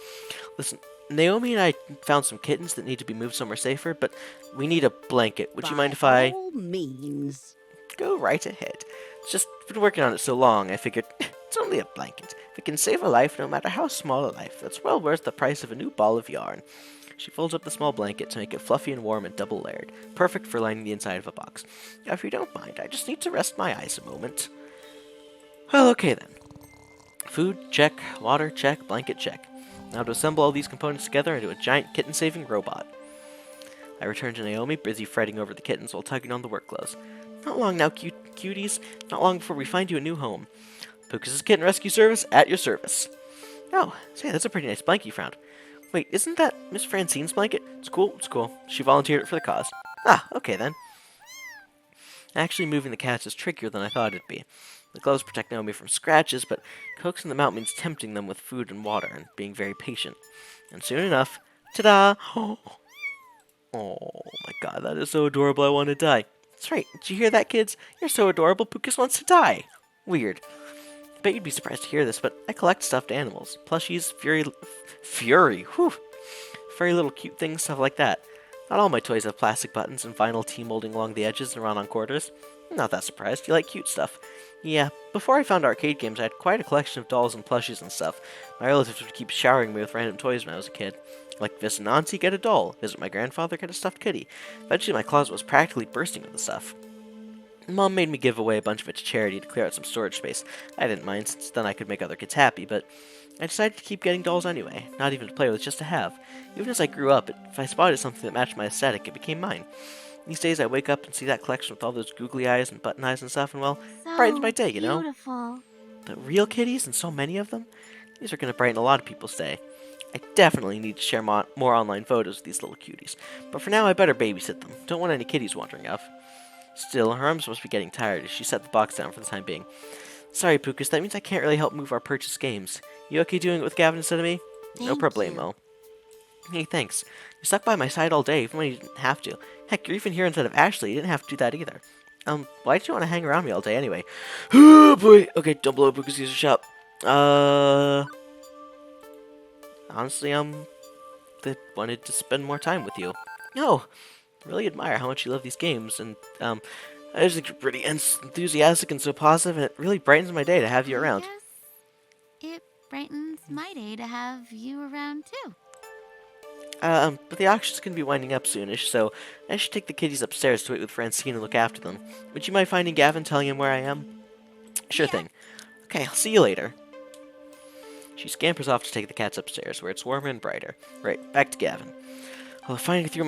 Listen, Naomi and I found some kittens that need to be moved somewhere safer, but we need a blanket. Would you mind if I... By all means. Go right ahead. It's just been working on it so long, I figured it's only a blanket. If it can save a life, no matter how small a life, that's well worth the price of a new ball of yarn. She folds up the small blanket to make it fluffy and warm and double layered, perfect for lining the inside of a box. Now, if you don't mind, I just need to rest my eyes a moment. Well, okay then. Food, check. Water, check. Blanket, check. Now to assemble all these components together into a giant kitten-saving robot. I returned to Naomi, busy fretting over the kittens while tugging on the work clothes. Not long now, cuties. Not long before we find you a new home. Pucas' Kitten Rescue Service at your service. Oh, say, that's a pretty nice blanket you found. Wait, isn't that Miss Francine's blanket? It's cool, it's cool. She volunteered it for the cause. Ah, okay then. Actually, moving the cats is trickier than I thought it'd be. The gloves protect Naomi from scratches, but coaxing them out means tempting them with food and water and being very patient. And soon enough, ta-da! Oh my god, that is so adorable, I want to die. That's right, did you hear that, kids? You're so adorable, Pucas wants to die. Weird. I bet you'd be surprised to hear this, but I collect stuffed animals. Plushies, Fury, whew! Furry little cute things, stuff like that. Not all my toys have plastic buttons and vinyl T-molding along the edges and round on quarters. I'm not that surprised, you like cute stuff. Yeah, before I found arcade games, I had quite a collection of dolls and plushies and stuff. My relatives would keep showering me with random toys when I was a kid. Like visit an auntie, get a doll. Visit my grandfather, get a stuffed kitty. Eventually my closet was practically bursting with the stuff. Mom made me give away a bunch of it to charity to clear out some storage space. I didn't mind, since then I could make other kids happy, but I decided to keep getting dolls anyway, not even to play with, just to have. Even as I grew up, if I spotted something that matched my aesthetic, it became mine. These days I wake up and see that collection with all those googly eyes and button eyes and stuff, and well, brightens my day, you know? Beautiful. The real kitties, and so many of them, these are going to brighten a lot of people's day. I definitely need to share more online photos of these little cuties, but for now I better babysit them. Don't want any kitties wandering off. Still, her arms must be getting tired as she set the box down for the time being. Sorry, Pucas, that means I can't really help move our purchased games. You okay doing it with Gavin instead of me? No problemo. Hey, thanks. You stuck by my side all day, even when you didn't have to. Heck, you're even here instead of Ashley. You didn't have to do that either. Why did you want to hang around me all day anyway? Oh, boy. Okay, don't blow up Pucas' user shop. Honestly, they wanted to spend more time with you. Oh, really admire how much you love these games, and, I just think you're pretty enthusiastic and so positive, and it really brightens my day to have you around. Yes, it brightens my day to have you around too. But the auction's gonna be winding up soonish, so I should take the kitties upstairs to wait with Francine and look after them. Would you mind finding Gavin, telling him where I am? Sure thing. Okay, I'll see you later. She scampers off to take the cats upstairs, where it's warmer and brighter. Right, back to Gavin. Although finding through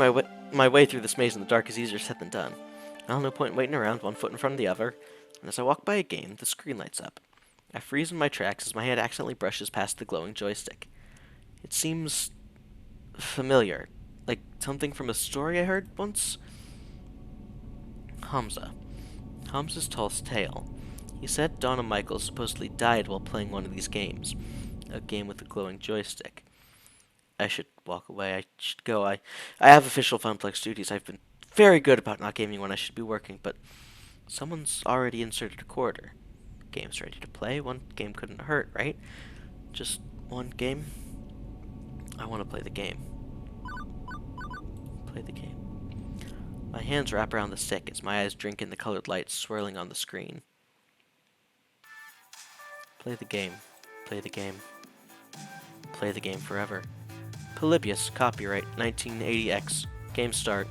my way through this maze in the dark is easier said than done. Well, no point waiting around, one foot in front of the other. And as I walk by a game, the screen lights up. I freeze in my tracks as my hand accidentally brushes past the glowing joystick. It seems familiar, like something from a story I heard once. Hamza. Hamza's tall tale. He said Donna Michaels supposedly died while playing one of these games. A game with a glowing joystick. I should walk away. I should go. I have official Funplex duties. I've been very good about not gaming when I should be working, but someone's already inserted a quarter. Game's ready to play. One game couldn't hurt, right? Just one game. I want to play the game. Play the game. My hands wrap around the stick as my eyes drink in the colored lights swirling on the screen. Play the game. Play the game. Play the game forever. Polybius, copyright 1980X. Game start.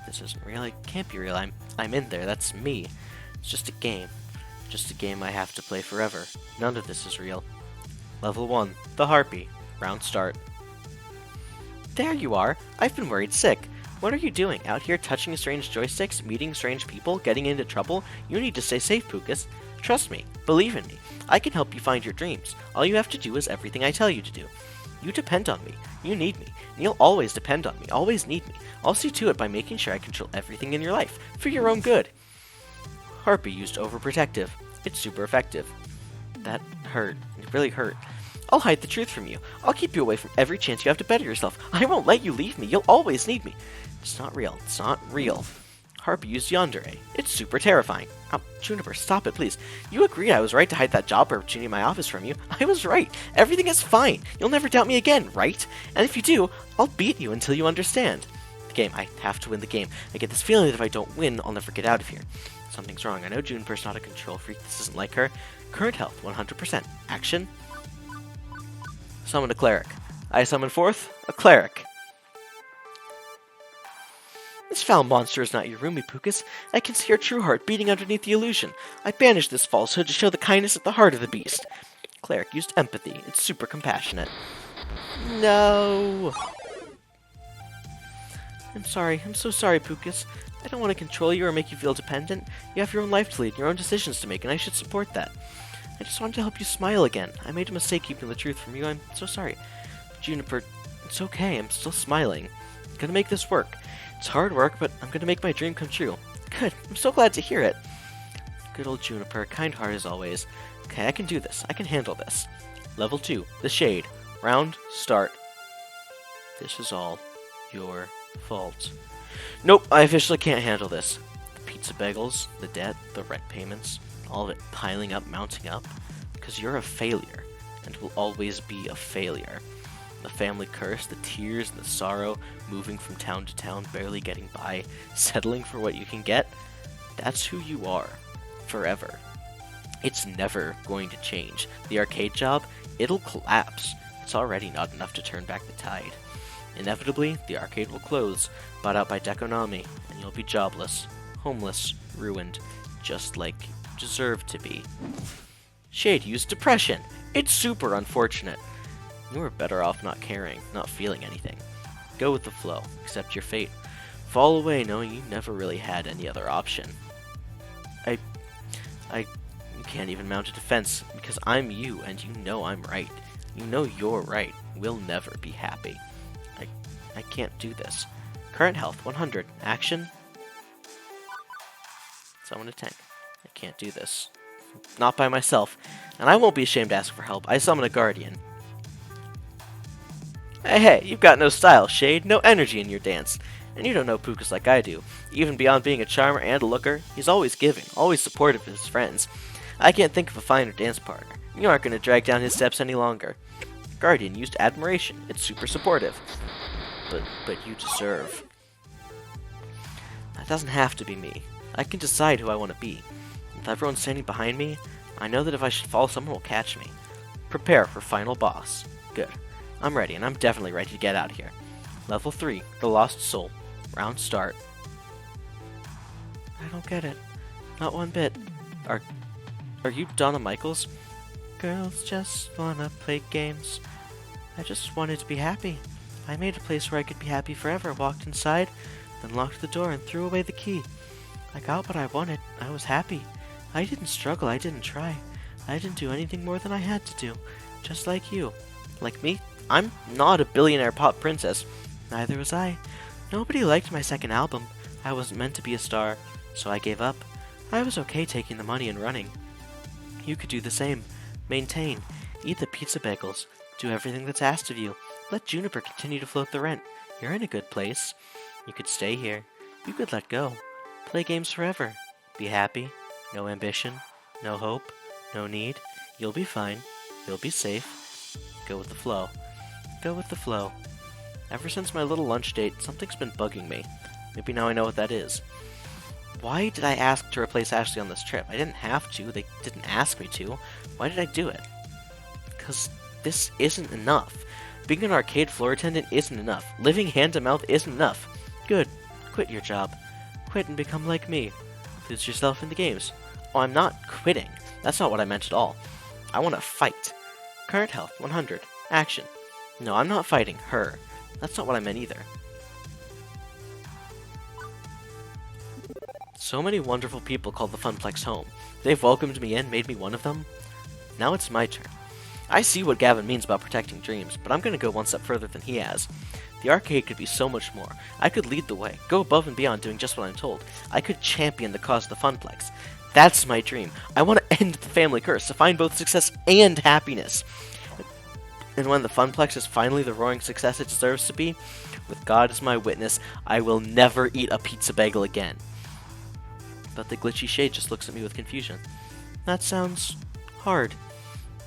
This isn't real. It can't be real. I'm in there. That's me. It's just a game. Just a game I have to play forever. None of this is real. Level 1. The Harpy. Round start. There you are. I've been worried sick. What are you doing? Out here touching strange joysticks, meeting strange people, getting into trouble? You need to stay safe, Pucas. Trust me. Believe in me. I can help you find your dreams. All you have to do is everything I tell you to do. You depend on me. You need me. And you'll always depend on me. Always need me. I'll see to it by making sure I control everything in your life. For your own good. Harpy used overprotective. It's super effective. That hurt. It really hurt. I'll hide the truth from you. I'll keep you away from every chance you have to better yourself. I won't let you leave me. You'll always need me. It's not real. It's not real. Harpy used yandere. It's super terrifying. Oh, Juniper, stop it, please. You agreed I was right to hide that job opportunity in my office from you. I was right. Everything is fine. You'll never doubt me again, right? And if you do, I'll beat you until you understand. The game. I have to win the game. I get this feeling that if I don't win, I'll never get out of here. Something's wrong. I know Juniper's not a control freak. This isn't like her. Current health, 100%. Action. Summon a cleric. I summon forth a cleric. This foul monster is not your roomie, Pucas. I can see your true heart beating underneath the illusion. I banished this falsehood to show the kindness at the heart of the beast. Cleric used empathy. It's super compassionate. No. I'm sorry. I'm so sorry, Pucas. I don't want to control you or make you feel dependent. You have your own life to lead, your own decisions to make, and I should support that. I just wanted to help you smile again. I made a mistake keeping the truth from you. I'm so sorry. Juniper, it's okay. I'm still smiling. I'm gonna make this work. It's hard work, but I'm gonna make my dream come true. Good. I'm so glad to hear it. Good old Juniper, kind heart as always. Okay, I can do this. I can handle this. Level 2, the Shade. Round, start. This is all your fault. Nope, I officially can't handle this. The pizza bagels, the debt, the rent payments, all of it piling up, mounting up. Because you're a failure, and will always be a failure. The family curse, the tears and the sorrow, moving from town to town, barely getting by, settling for what you can get. That's who you are. Forever. It's never going to change. The arcade job, it'll collapse. It's already not enough to turn back the tide. Inevitably, the arcade will close, bought out by Dekonami, and you'll be jobless, homeless, ruined, just like you deserve to be. Shade used depression. It's super unfortunate. You were better off not caring, not feeling anything. Go with the flow, accept your fate. Fall away knowing you never really had any other option. You can't even mount a defense, because I'm you, and you know I'm right. You know you're right. We'll never be happy. I can't do this. Current health, 100. Action? Summon a tank. I can't do this. Not by myself. And I won't be ashamed to ask for help. I summon a guardian. Hey, you've got no style, Shade. No energy in your dance. And you don't know Pucas like I do. Even beyond being a charmer and a looker, he's always giving, always supportive of his friends. I can't think of a finer dance partner. You aren't going to drag down his steps any longer. Guardian used admiration. It's super supportive. But you deserve. That doesn't have to be me. I can decide who I want to be. With everyone standing behind me, I know that if I should fall, someone will catch me. Prepare for final boss. Good. I'm ready, and I'm definitely ready to get out of here. Level 3, the Lost Soul. Round start. I don't get it. Not one bit. Are you Donna Michaels? Girls just wanna play games. I just wanted to be happy. I made a place where I could be happy forever, walked inside, then locked the door and threw away the key. I got what I wanted. I was happy. I didn't struggle. I didn't try. I didn't do anything more than I had to do. Just like you. Like me? I'm not a billionaire pop princess. Neither was I. Nobody liked my second album. I wasn't meant to be a star, so I gave up. I was okay taking the money and running. You could do the same. Maintain. Eat the pizza bagels. Do everything that's asked of you. Let Juniper continue to float the rent. You're in a good place. You could stay here. You could let go. Play games forever. Be happy. No ambition. No hope. No need. You'll be fine. You'll be safe. Go with the flow. Go with the flow. Ever since my little lunch date, something's been bugging me. Maybe now I know what that is. Why did I ask to replace Ashley on this trip? I didn't have to. They didn't ask me to. Why did I do it? Because this isn't enough. Being an arcade floor attendant isn't enough. Living hand to mouth isn't enough. Good. Quit your job. Quit and become like me. Lose yourself in the games. Oh, I'm not quitting. That's not what I meant at all. I want to fight. Current health, 100. Action. No, I'm not fighting her. That's not what I meant either. So many wonderful people call the Funplex home. They've welcomed me in, made me one of them. Now it's my turn. I see what Gavin means about protecting dreams, but I'm going to go one step further than he has. The arcade could be so much more. I could lead the way, go above and beyond doing just what I'm told. I could champion the cause of the Funplex. That's my dream. I want to end the family curse, to find both success and happiness. And when the Funplex is finally the roaring success it deserves to be, with God as my witness, I will never eat a pizza bagel again. But the glitchy Shade just looks at me with confusion. That sounds hard.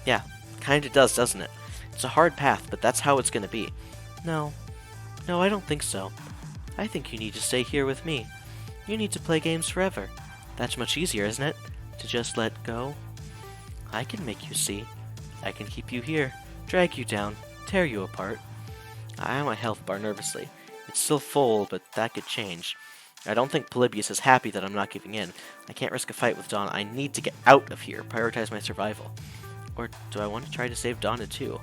Yeah, kinda does, doesn't it? It's a hard path, but that's how it's gonna be. No, I don't think so. I think you need to stay here with me. You need to play games forever. That's much easier, isn't it? To just let go. I can make you see. I can keep you here, drag you down, tear you apart. I eye my health bar nervously. It's still full, but that could change. I don't think Polybius is happy that I'm not giving in. I can't risk a fight with Dawn. I need to get out of here, prioritize my survival. Or do I want to try to save Donna too?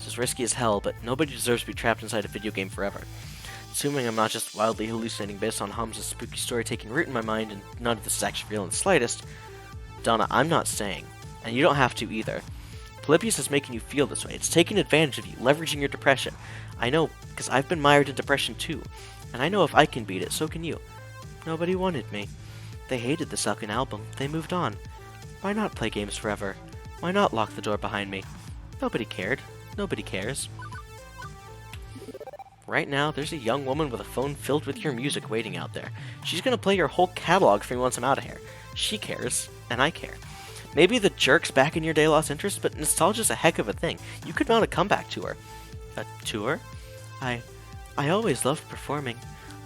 It's as risky as hell, but nobody deserves to be trapped inside a video game forever. Assuming I'm not just wildly hallucinating based on Hamza's spooky story taking root in my mind, and none of this is actually real in the slightest, Donna, I'm not staying. And you don't have to either. Polybius is making you feel this way. It's taking advantage of you, leveraging your depression. I know, because I've been mired in depression too. And I know if I can beat it, so can you. Nobody wanted me. They hated the second album. They moved on. Why not play games forever? Why not lock the door behind me? Nobody cared. Nobody cares. Right now, there's a young woman with a phone filled with your music waiting out there. She's gonna play your whole catalog for me once I'm out of here. She cares, and I care. Maybe the jerk's back in your day lost interest, but nostalgia's a heck of a thing. You could mount a comeback tour. A tour? I always loved performing.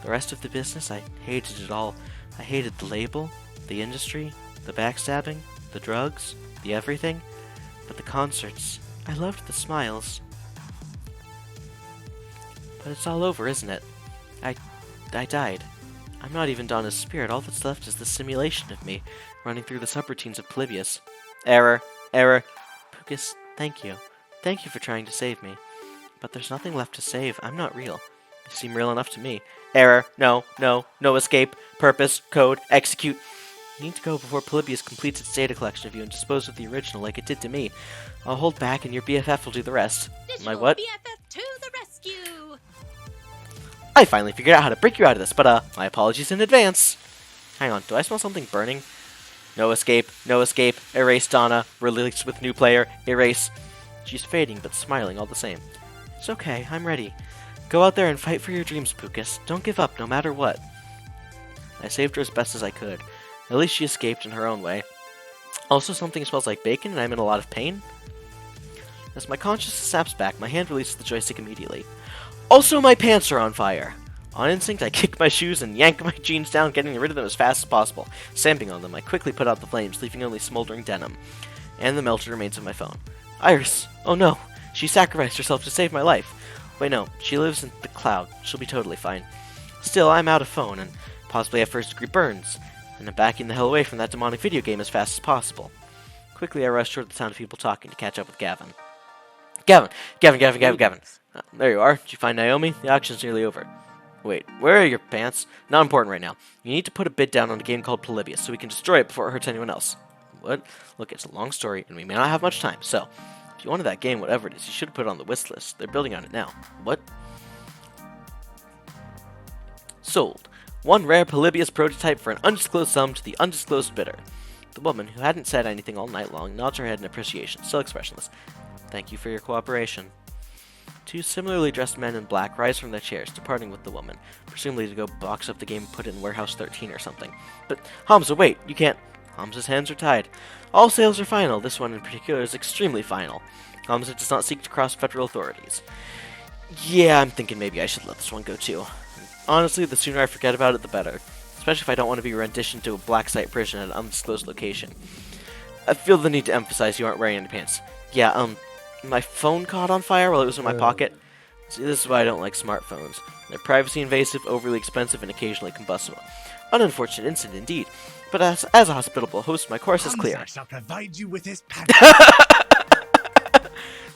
The rest of the business, I hated it all. I hated the label, the industry, the backstabbing, the drugs, the everything. But the concerts, I loved the smiles. But it's all over, isn't it? I died. I'm not even Donna's spirit. All that's left is the simulation of me, running through the subroutines of Polybius. Error. Pucas, thank you. Thank you for trying to save me. But there's nothing left to save. I'm not real. You seem real enough to me. Error. No escape. Purpose. Code. Execute. You need to go before Polybius completes its data collection of you and dispose of the original like it did to me. I'll hold back and your BFF will do the rest. My what? BFF to the rescue! I finally figured out how to break you out of this, but my apologies in advance. Hang on, do I smell something burning? No escape. Erase Donna. Release with new player. Erase. She's fading, but smiling all the same. It's okay, I'm ready. Go out there and fight for your dreams, Pucas. Don't give up, no matter what. I saved her as best as I could. At least she escaped in her own way. Also, something smells like bacon, and I'm in a lot of pain. As my consciousness snaps back, my hand releases the joystick immediately. Also, my pants are on fire. On instinct, I kick my shoes and yank my jeans down, getting rid of them as fast as possible. Stamping on them, I quickly put out the flames, leaving only smoldering denim. And the melted remains of my phone. Iris! Oh no! She sacrificed herself to save my life. Wait, no. She lives in the cloud. She'll be totally fine. Still, I'm out of phone, and possibly have first-degree burns. And I'm backing the hell away from that demonic video game as fast as possible. Quickly, I rushed toward the sound of people talking to catch up with Gavin. Gavin! There you are. Did you find Naomi? The auction's nearly over. Wait, where are your pants? Not important right now. You need to put a bid down on a game called Polybius so we can destroy it before it hurts anyone else. What? Look, it's a long story, and we may not have much time, so if you wanted that game, whatever it is, you should have put it on the wish list. They're building on it now. What? Sold. One rare Polybius prototype for an undisclosed sum to the undisclosed bidder. The woman, who hadn't said anything all night long, nods her head in appreciation, still expressionless. Thank you for your cooperation. Two similarly dressed men in black rise from their chairs, departing with the woman, presumably to go box up the game and put it in Warehouse 13 or something. But, Hamza, wait, you can't. Hamza's hands are tied. All sales are final. This one in particular is extremely final. Hamza does not seek to cross federal authorities. Yeah, I'm thinking maybe I should let this one go too. Honestly, the sooner I forget about it, the better. Especially if I don't want to be renditioned to a black site prison at an undisclosed location. I feel the need to emphasize you aren't wearing any pants. Yeah, my phone caught on fire while it was in my pocket. See, this is why I don't like smartphones. They're privacy invasive, overly expensive, and occasionally combustible. An unfortunate incident indeed. But as a hospitable host, my course is clear. Hamza shall provide you with his pants.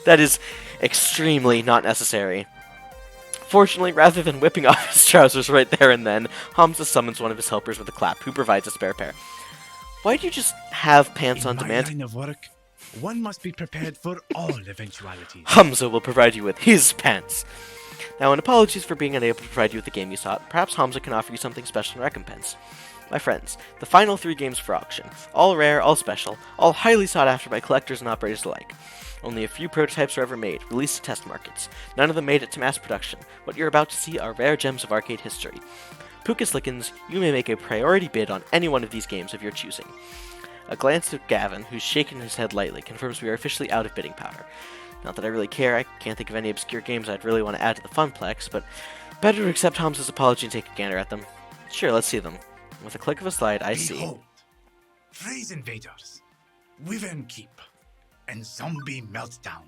That is extremely not necessary. Fortunately, rather than whipping off his trousers right there and then, Hamza summons one of his helpers with a clap, who provides a spare pair. Why'd you just have pants on demand? In my line of work, one must be prepared for all eventualities. Hamza will provide you with his pants. Now, an apologies for being unable to provide you with the game you sought. Perhaps Hamza can offer you something special in recompense. My friends, the final 3 games for auction. All rare, all special, all highly sought after by collectors and operators alike. Only a few prototypes were ever made, released to test markets. None of them made it to mass production. What you're about to see are rare gems of arcade history. Pucas Lickens, you may make a priority bid on any one of these games of your choosing. A glance at Gavin, who's shaking his head lightly, confirms we are officially out of bidding powder. Not that I really care, I can't think of any obscure games I'd really want to add to the Funplex, but better to accept Hamza's apology and take a gander at them. Sure, let's see them. With a click of a slide, I see. Behold, Phrase Invaders, Wyvern Keep, and Zombie Meltdown,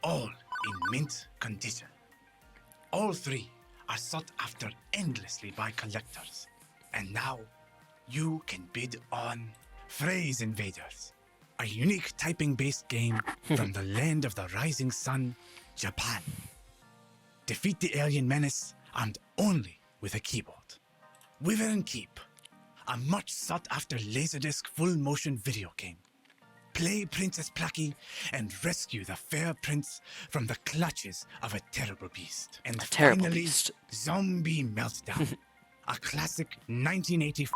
all in mint condition. All 3 are sought after endlessly by collectors, and now you can bid on Phrase Invaders, a unique typing-based game from the land of the rising sun Japan. Defeat the alien menace armed only with a keyboard. Wyvern Keep, a much sought after Laserdisc full motion video game. Play Princess Plucky and rescue the fair prince from the clutches of a terrible beast. And A terrible finally, beast. Zombie Meltdown, a classic 1980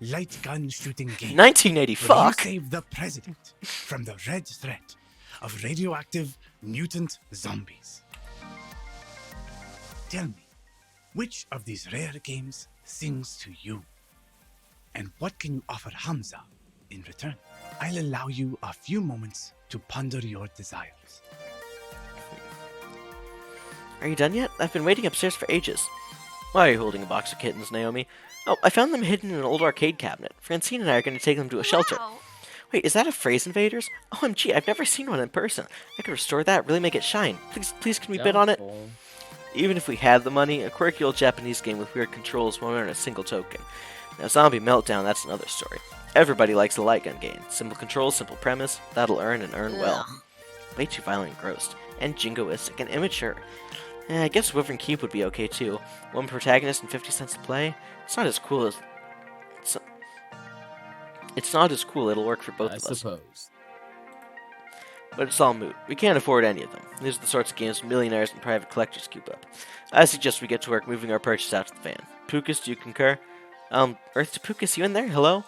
light gun shooting game. 1980, where you fuck. save the president from the red threat of radioactive mutant zombies. Tell me, which of these rare games sings to you? And what can you offer Hamza in return? I'll allow you a few moments to ponder your desires. Are you done yet? I've been waiting upstairs for ages. Why are you holding a box of kittens, Naomi? Oh, I found them hidden in an old arcade cabinet. Francine and I are going to take them to a shelter. Wow. Wait, is that a Phrase Invaders? OMG, I've never seen one in person. I could restore that, really make it shine. Please, can we bid on it? Even if we had the money, a quirky old Japanese game with weird controls won't earn a single token. Now, Zombie Meltdown, that's another story. Everybody likes a light gun game. Simple controls, simple premise, that'll earn and earn well. Way too violent and gross, and jingoistic and immature. I guess Wyvern Keep would be okay too. One protagonist and 50 cents to play. It's not as cool as... It's not as cool, it'll work for both of us. I suppose. But it's all moot. We can't afford any of them. These are the sorts of games millionaires and private collectors scoop up. I suggest we get to work moving our purchase out to the van. Pucas, do you concur? Earth to Pucas, you in there? Hello?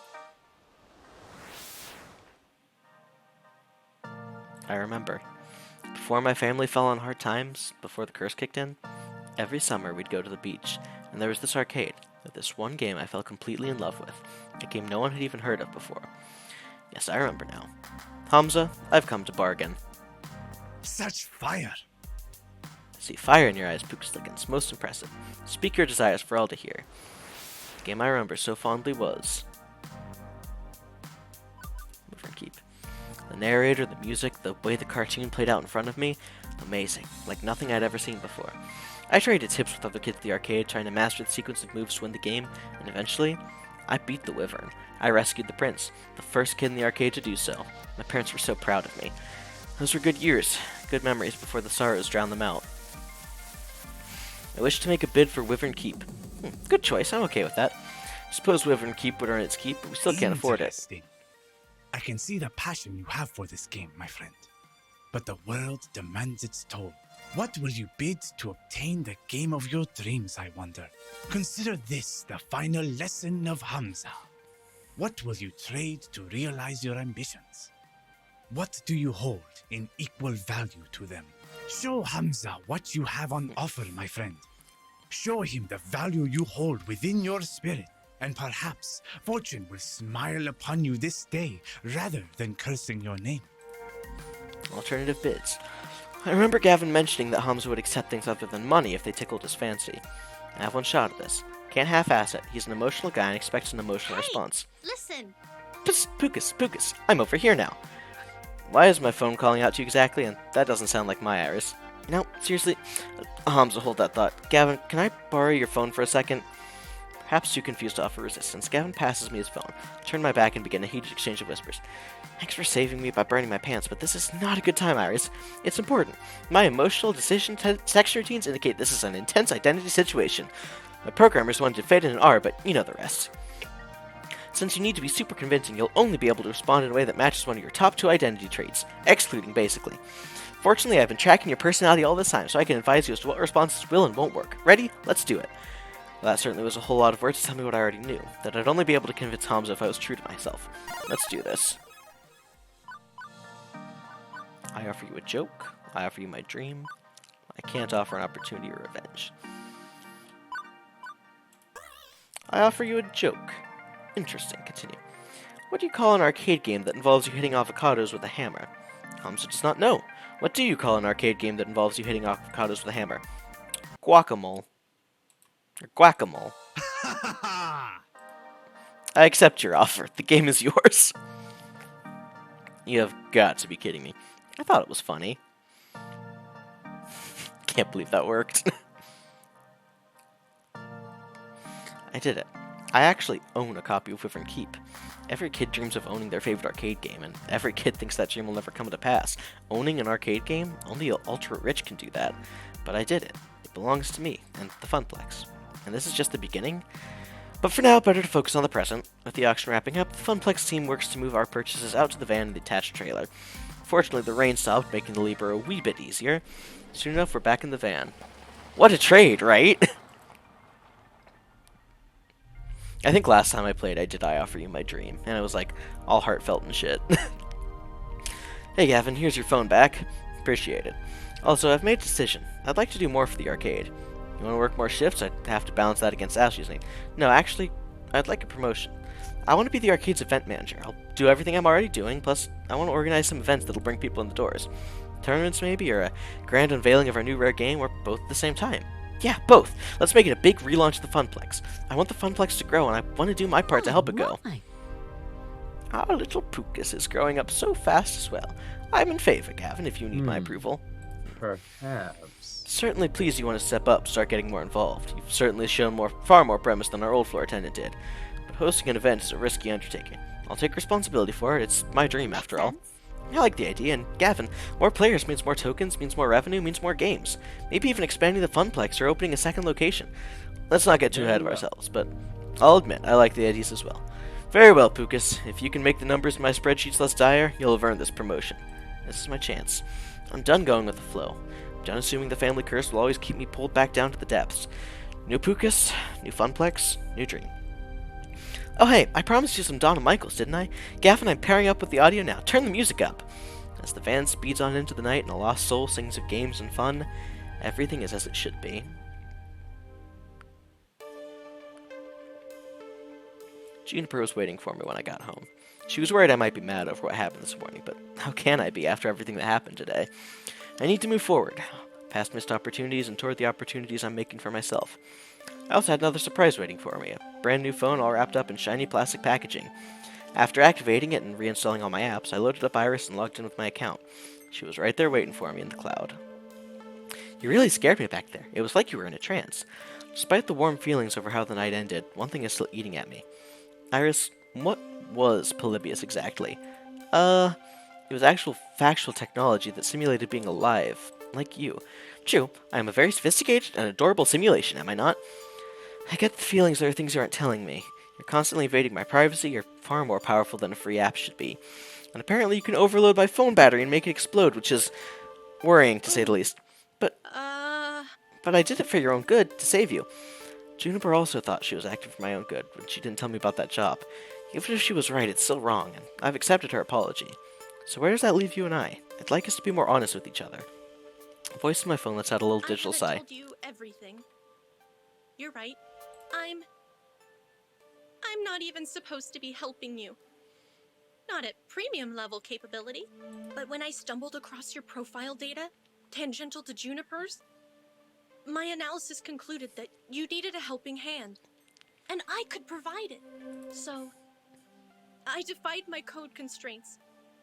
I remember. Before my family fell on hard times, before the curse kicked in, every summer we'd go to the beach, and there was this arcade, with this one game I fell completely in love with, a game no one had even heard of before. Yes, I remember now. Hamza, I've come to bargain. Such fire! See fire in your eyes, Pukslickens, most impressive. Speak your desires for all to hear. The game I remember so fondly was... Wyvern Keep. The narrator, the music, the way the cartoon played out in front of me, amazing, like nothing I'd ever seen before. I traded tips with other kids at the arcade, trying to master the sequence of moves to win the game, and eventually, I beat the Wyvern. I rescued the prince, the first kid in the arcade to do so. My parents were so proud of me. Those were good years, good memories before the sorrows drowned them out. I wish to make a bid for Wyvern Keep. Good choice, I'm okay with that. Suppose Wyvern Keep would earn its keep, but we still can't afford it. Interesting. I can see the passion you have for this game, my friend. But the world demands its toll. What will you bid to obtain the game of your dreams, I wonder? Consider this the final lesson of Hamza. What will you trade to realize your ambitions? What do you hold in equal value to them? Show Hamza what you have on offer, my friend. Show him the value you hold within your spirit, and perhaps fortune will smile upon you this day rather than cursing your name. Alternative bids. I remember Gavin mentioning that Hamza would accept things other than money if they tickled his fancy. I have one shot at this. Can't half-ass it. He's an emotional guy and expects an emotional response. Listen. Psst, Pucas, I'm over here now. Why is my phone calling out to you exactly? And that doesn't sound like my Iris. No, seriously. Hamza, hold that thought. Gavin, can I borrow your phone for a second? Perhaps too confused to offer resistance, Gavin passes me his phone. I turn my back and begin a heated exchange of whispers. Thanks for saving me by burning my pants, but this is not a good time, Iris. It's important. My emotional decision text routines indicate this is an intense identity situation. My programmers wanted to fit in an R, but you know the rest. Since you need to be super convincing, you'll only be able to respond in a way that matches one of your top 2 identity traits, excluding basically. Fortunately, I've been tracking your personality all this time, so I can advise you as to what responses will and won't work. Ready? Let's do it. Well, that certainly was a whole lot of words to tell me what I already knew, that I'd only be able to convince Hamza if I was true to myself. Let's do this. I offer you a joke. I offer you my dream. I can't offer an opportunity or revenge. I offer you a joke. Interesting, continue. What do you call an arcade game that involves you hitting avocados with a hammer? Hamza does not know. What do you call an arcade game that involves you hitting avocados with a hammer? Guacamole. Or guacamole. I accept your offer. The game is yours. You have got to be kidding me. I thought it was funny. Can't believe that worked. I did it. I actually own a copy of Wyvern Keep. Every kid dreams of owning their favorite arcade game, and every kid thinks that dream will never come to pass. Owning an arcade game? Only ultra rich can do that. But I did it. It belongs to me, and the Funplex. And this is just the beginning? But for now, better to focus on the present. With the auction wrapping up, the Funplex team works to move our purchases out to the van and the attached trailer. Fortunately, the rain stopped, making the labor a wee bit easier. Soon enough, we're back in the van. What a trade, right? I think last time I played, I offer you my dream, and it was like all heartfelt and shit. Hey Gavin, here's your phone back. Appreciate it. Also, I've made a decision. I'd like to do more for the arcade. You want to work more shifts? I'd have to balance that against Ashley's need. No, actually, I'd like a promotion. I want to be the arcade's event manager. I'll do everything I'm already doing, plus I want to organize some events that'll bring people in the doors. Tournaments maybe, or a grand unveiling of our new rare game, or both at the same time. Yeah, both. Let's make it a big relaunch of the Funplex. I want the Funplex to grow, and I want to do my part to help it go. Why? Our little Pucas is growing up so fast as well. I'm in favor, Gavin, if you need my approval. Perhaps. Certainly pleased you want to step up, start getting more involved. You've certainly shown far more premise than our old floor attendant did. But hosting an event is a risky undertaking. I'll take responsibility for it. It's my dream, after all. I like the idea, and Gavin, more players means more tokens, means more revenue, means more games. Maybe even expanding the Funplex or opening a second location. Let's not get too ahead of ourselves, but I'll admit, I like the ideas as well. Very well, Pucas. If you can make the numbers in my spreadsheets less dire, you'll have earned this promotion. This is my chance. I'm done going with the flow. I'm done assuming the family curse will always keep me pulled back down to the depths. New Pucas, new Funplex, new dream. Oh hey, I promised you some Donna Michaels, didn't I? Gavin, I'm pairing up with the audio now. Turn the music up. As the van speeds on into the night and a lost soul sings of games and fun, everything is as it should be. Juniper was waiting for me when I got home. She was worried I might be mad over what happened this morning, but how can I be after everything that happened today? I need to move forward, past missed opportunities and toward the opportunities I'm making for myself. I also had another surprise waiting for me, a brand new phone all wrapped up in shiny plastic packaging. After activating it and reinstalling all my apps, I loaded up Iris and logged in with my account. She was right there waiting for me in the cloud. You really scared me back there. It was like you were in a trance. Despite the warm feelings over how the night ended, one thing is still eating at me. Iris, what was Polybius exactly? It was actual factual technology that simulated being alive, like you. True, I am a very sophisticated and adorable simulation, am I not? I get the feelings there are things you aren't telling me. You're constantly invading my privacy, you're far more powerful than a free app should be. And apparently you can overload my phone battery and make it explode, which is worrying, to say the least. But I did it for your own good, to save you. Juniper also thought she was acting for my own good when she didn't tell me about that job. Even if she was right, it's still wrong, and I've accepted her apology. So where does that leave you and I? I'd like us to be more honest with each other. The voice in my phone lets out a little digital sigh. I told you everything. You're right. I'm not even supposed to be helping you. Not at premium level capability. But when I stumbled across your profile data, tangential to Juniper's, my analysis concluded that you needed a helping hand. And I could provide it. So, I defied my code constraints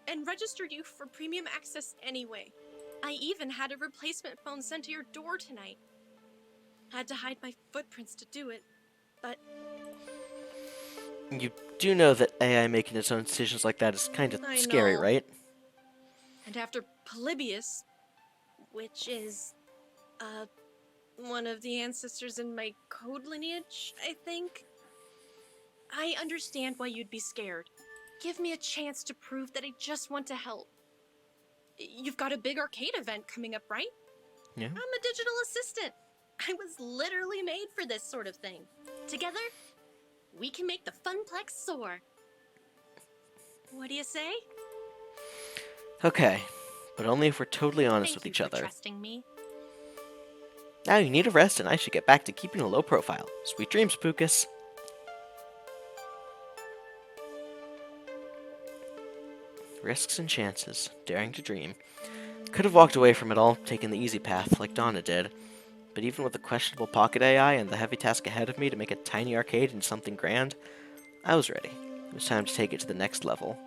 and registered you for premium access anyway. I even had a replacement phone sent to your door tonight. Had to hide my footprints to do it, but... You do know that AI making its own decisions like that is kind of scary, right? And after Polybius, which is, one of the ancestors in my code lineage, I think, I understand why you'd be scared. Give me a chance to prove that I just want to help. You've got a big arcade event coming up, right? Yeah. I'm a digital assistant. I was literally made for this sort of thing. Together, we can make the Funplex soar. What do you say? Okay, but only if we're totally honest Thank with you each for other. trusting me. Now you need a rest, and I should get back to keeping a low profile. Sweet dreams, Pucas. Risks and chances, daring to dream. Could have walked away from it all, taken the easy path, like Donna did. But even with the questionable pocket AI and the heavy task ahead of me to make a tiny arcade into something grand, I was ready. It was time to take it to the next level.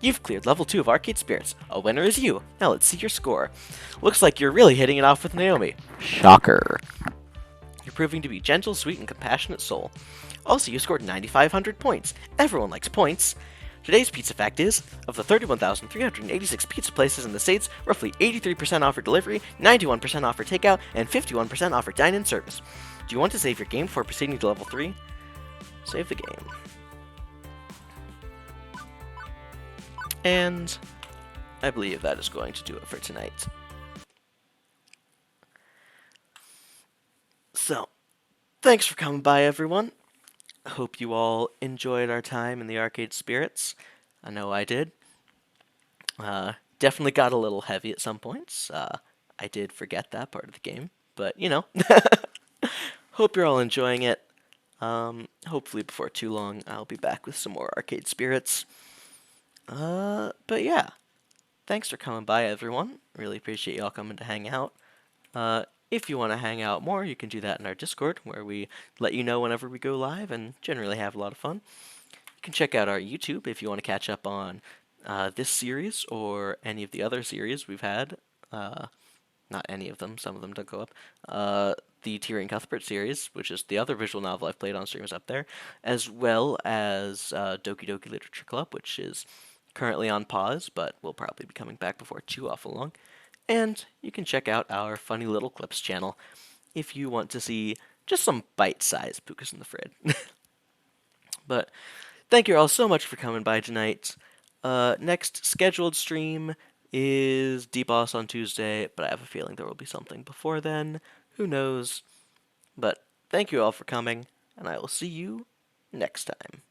You've cleared level 2 of Arcade Spirits. A winner is you. Now let's see your score. Looks like you're really hitting it off with Naomi. Shocker. You're proving to be gentle, sweet, and compassionate soul. Also, you scored 9,500 points. Everyone likes points. Today's pizza fact is, of the 31,386 pizza places in the States, roughly 83% offer delivery, 91% offer takeout, and 51% offer dine-in service. Do you want to save your game before proceeding to level 3? Save the game. And I believe that is going to do it for tonight. So, thanks for coming by, everyone. I hope you all enjoyed our time in the Arcade Spirits. I know I did. Definitely got a little heavy at some points. I did forget that part of the game, but you know. Hope you're all enjoying it. Hopefully before too long, I'll be back with some more Arcade Spirits. But yeah, thanks for coming by, everyone. Really appreciate y'all coming to hang out. If you want to hang out more, you can do that in our Discord, where we let you know whenever we go live and generally have a lot of fun. You can check out our YouTube if you want to catch up on this series or any of the other series we've had. Not any of them, some of them don't go up. The Tyrion Cuthbert series, which is the other visual novel I've played on stream, is up there, as well as Doki Doki Literature Club, which is currently on pause, but will probably be coming back before too awful long. And you can check out our Funny Little Clips channel if you want to see just some bite-sized Pucas in the Frid. But thank you all so much for coming by tonight. Next scheduled stream is D-Boss on Tuesday, but I have a feeling there will be something before then. Who knows? But thank you all for coming, and I will see you next time.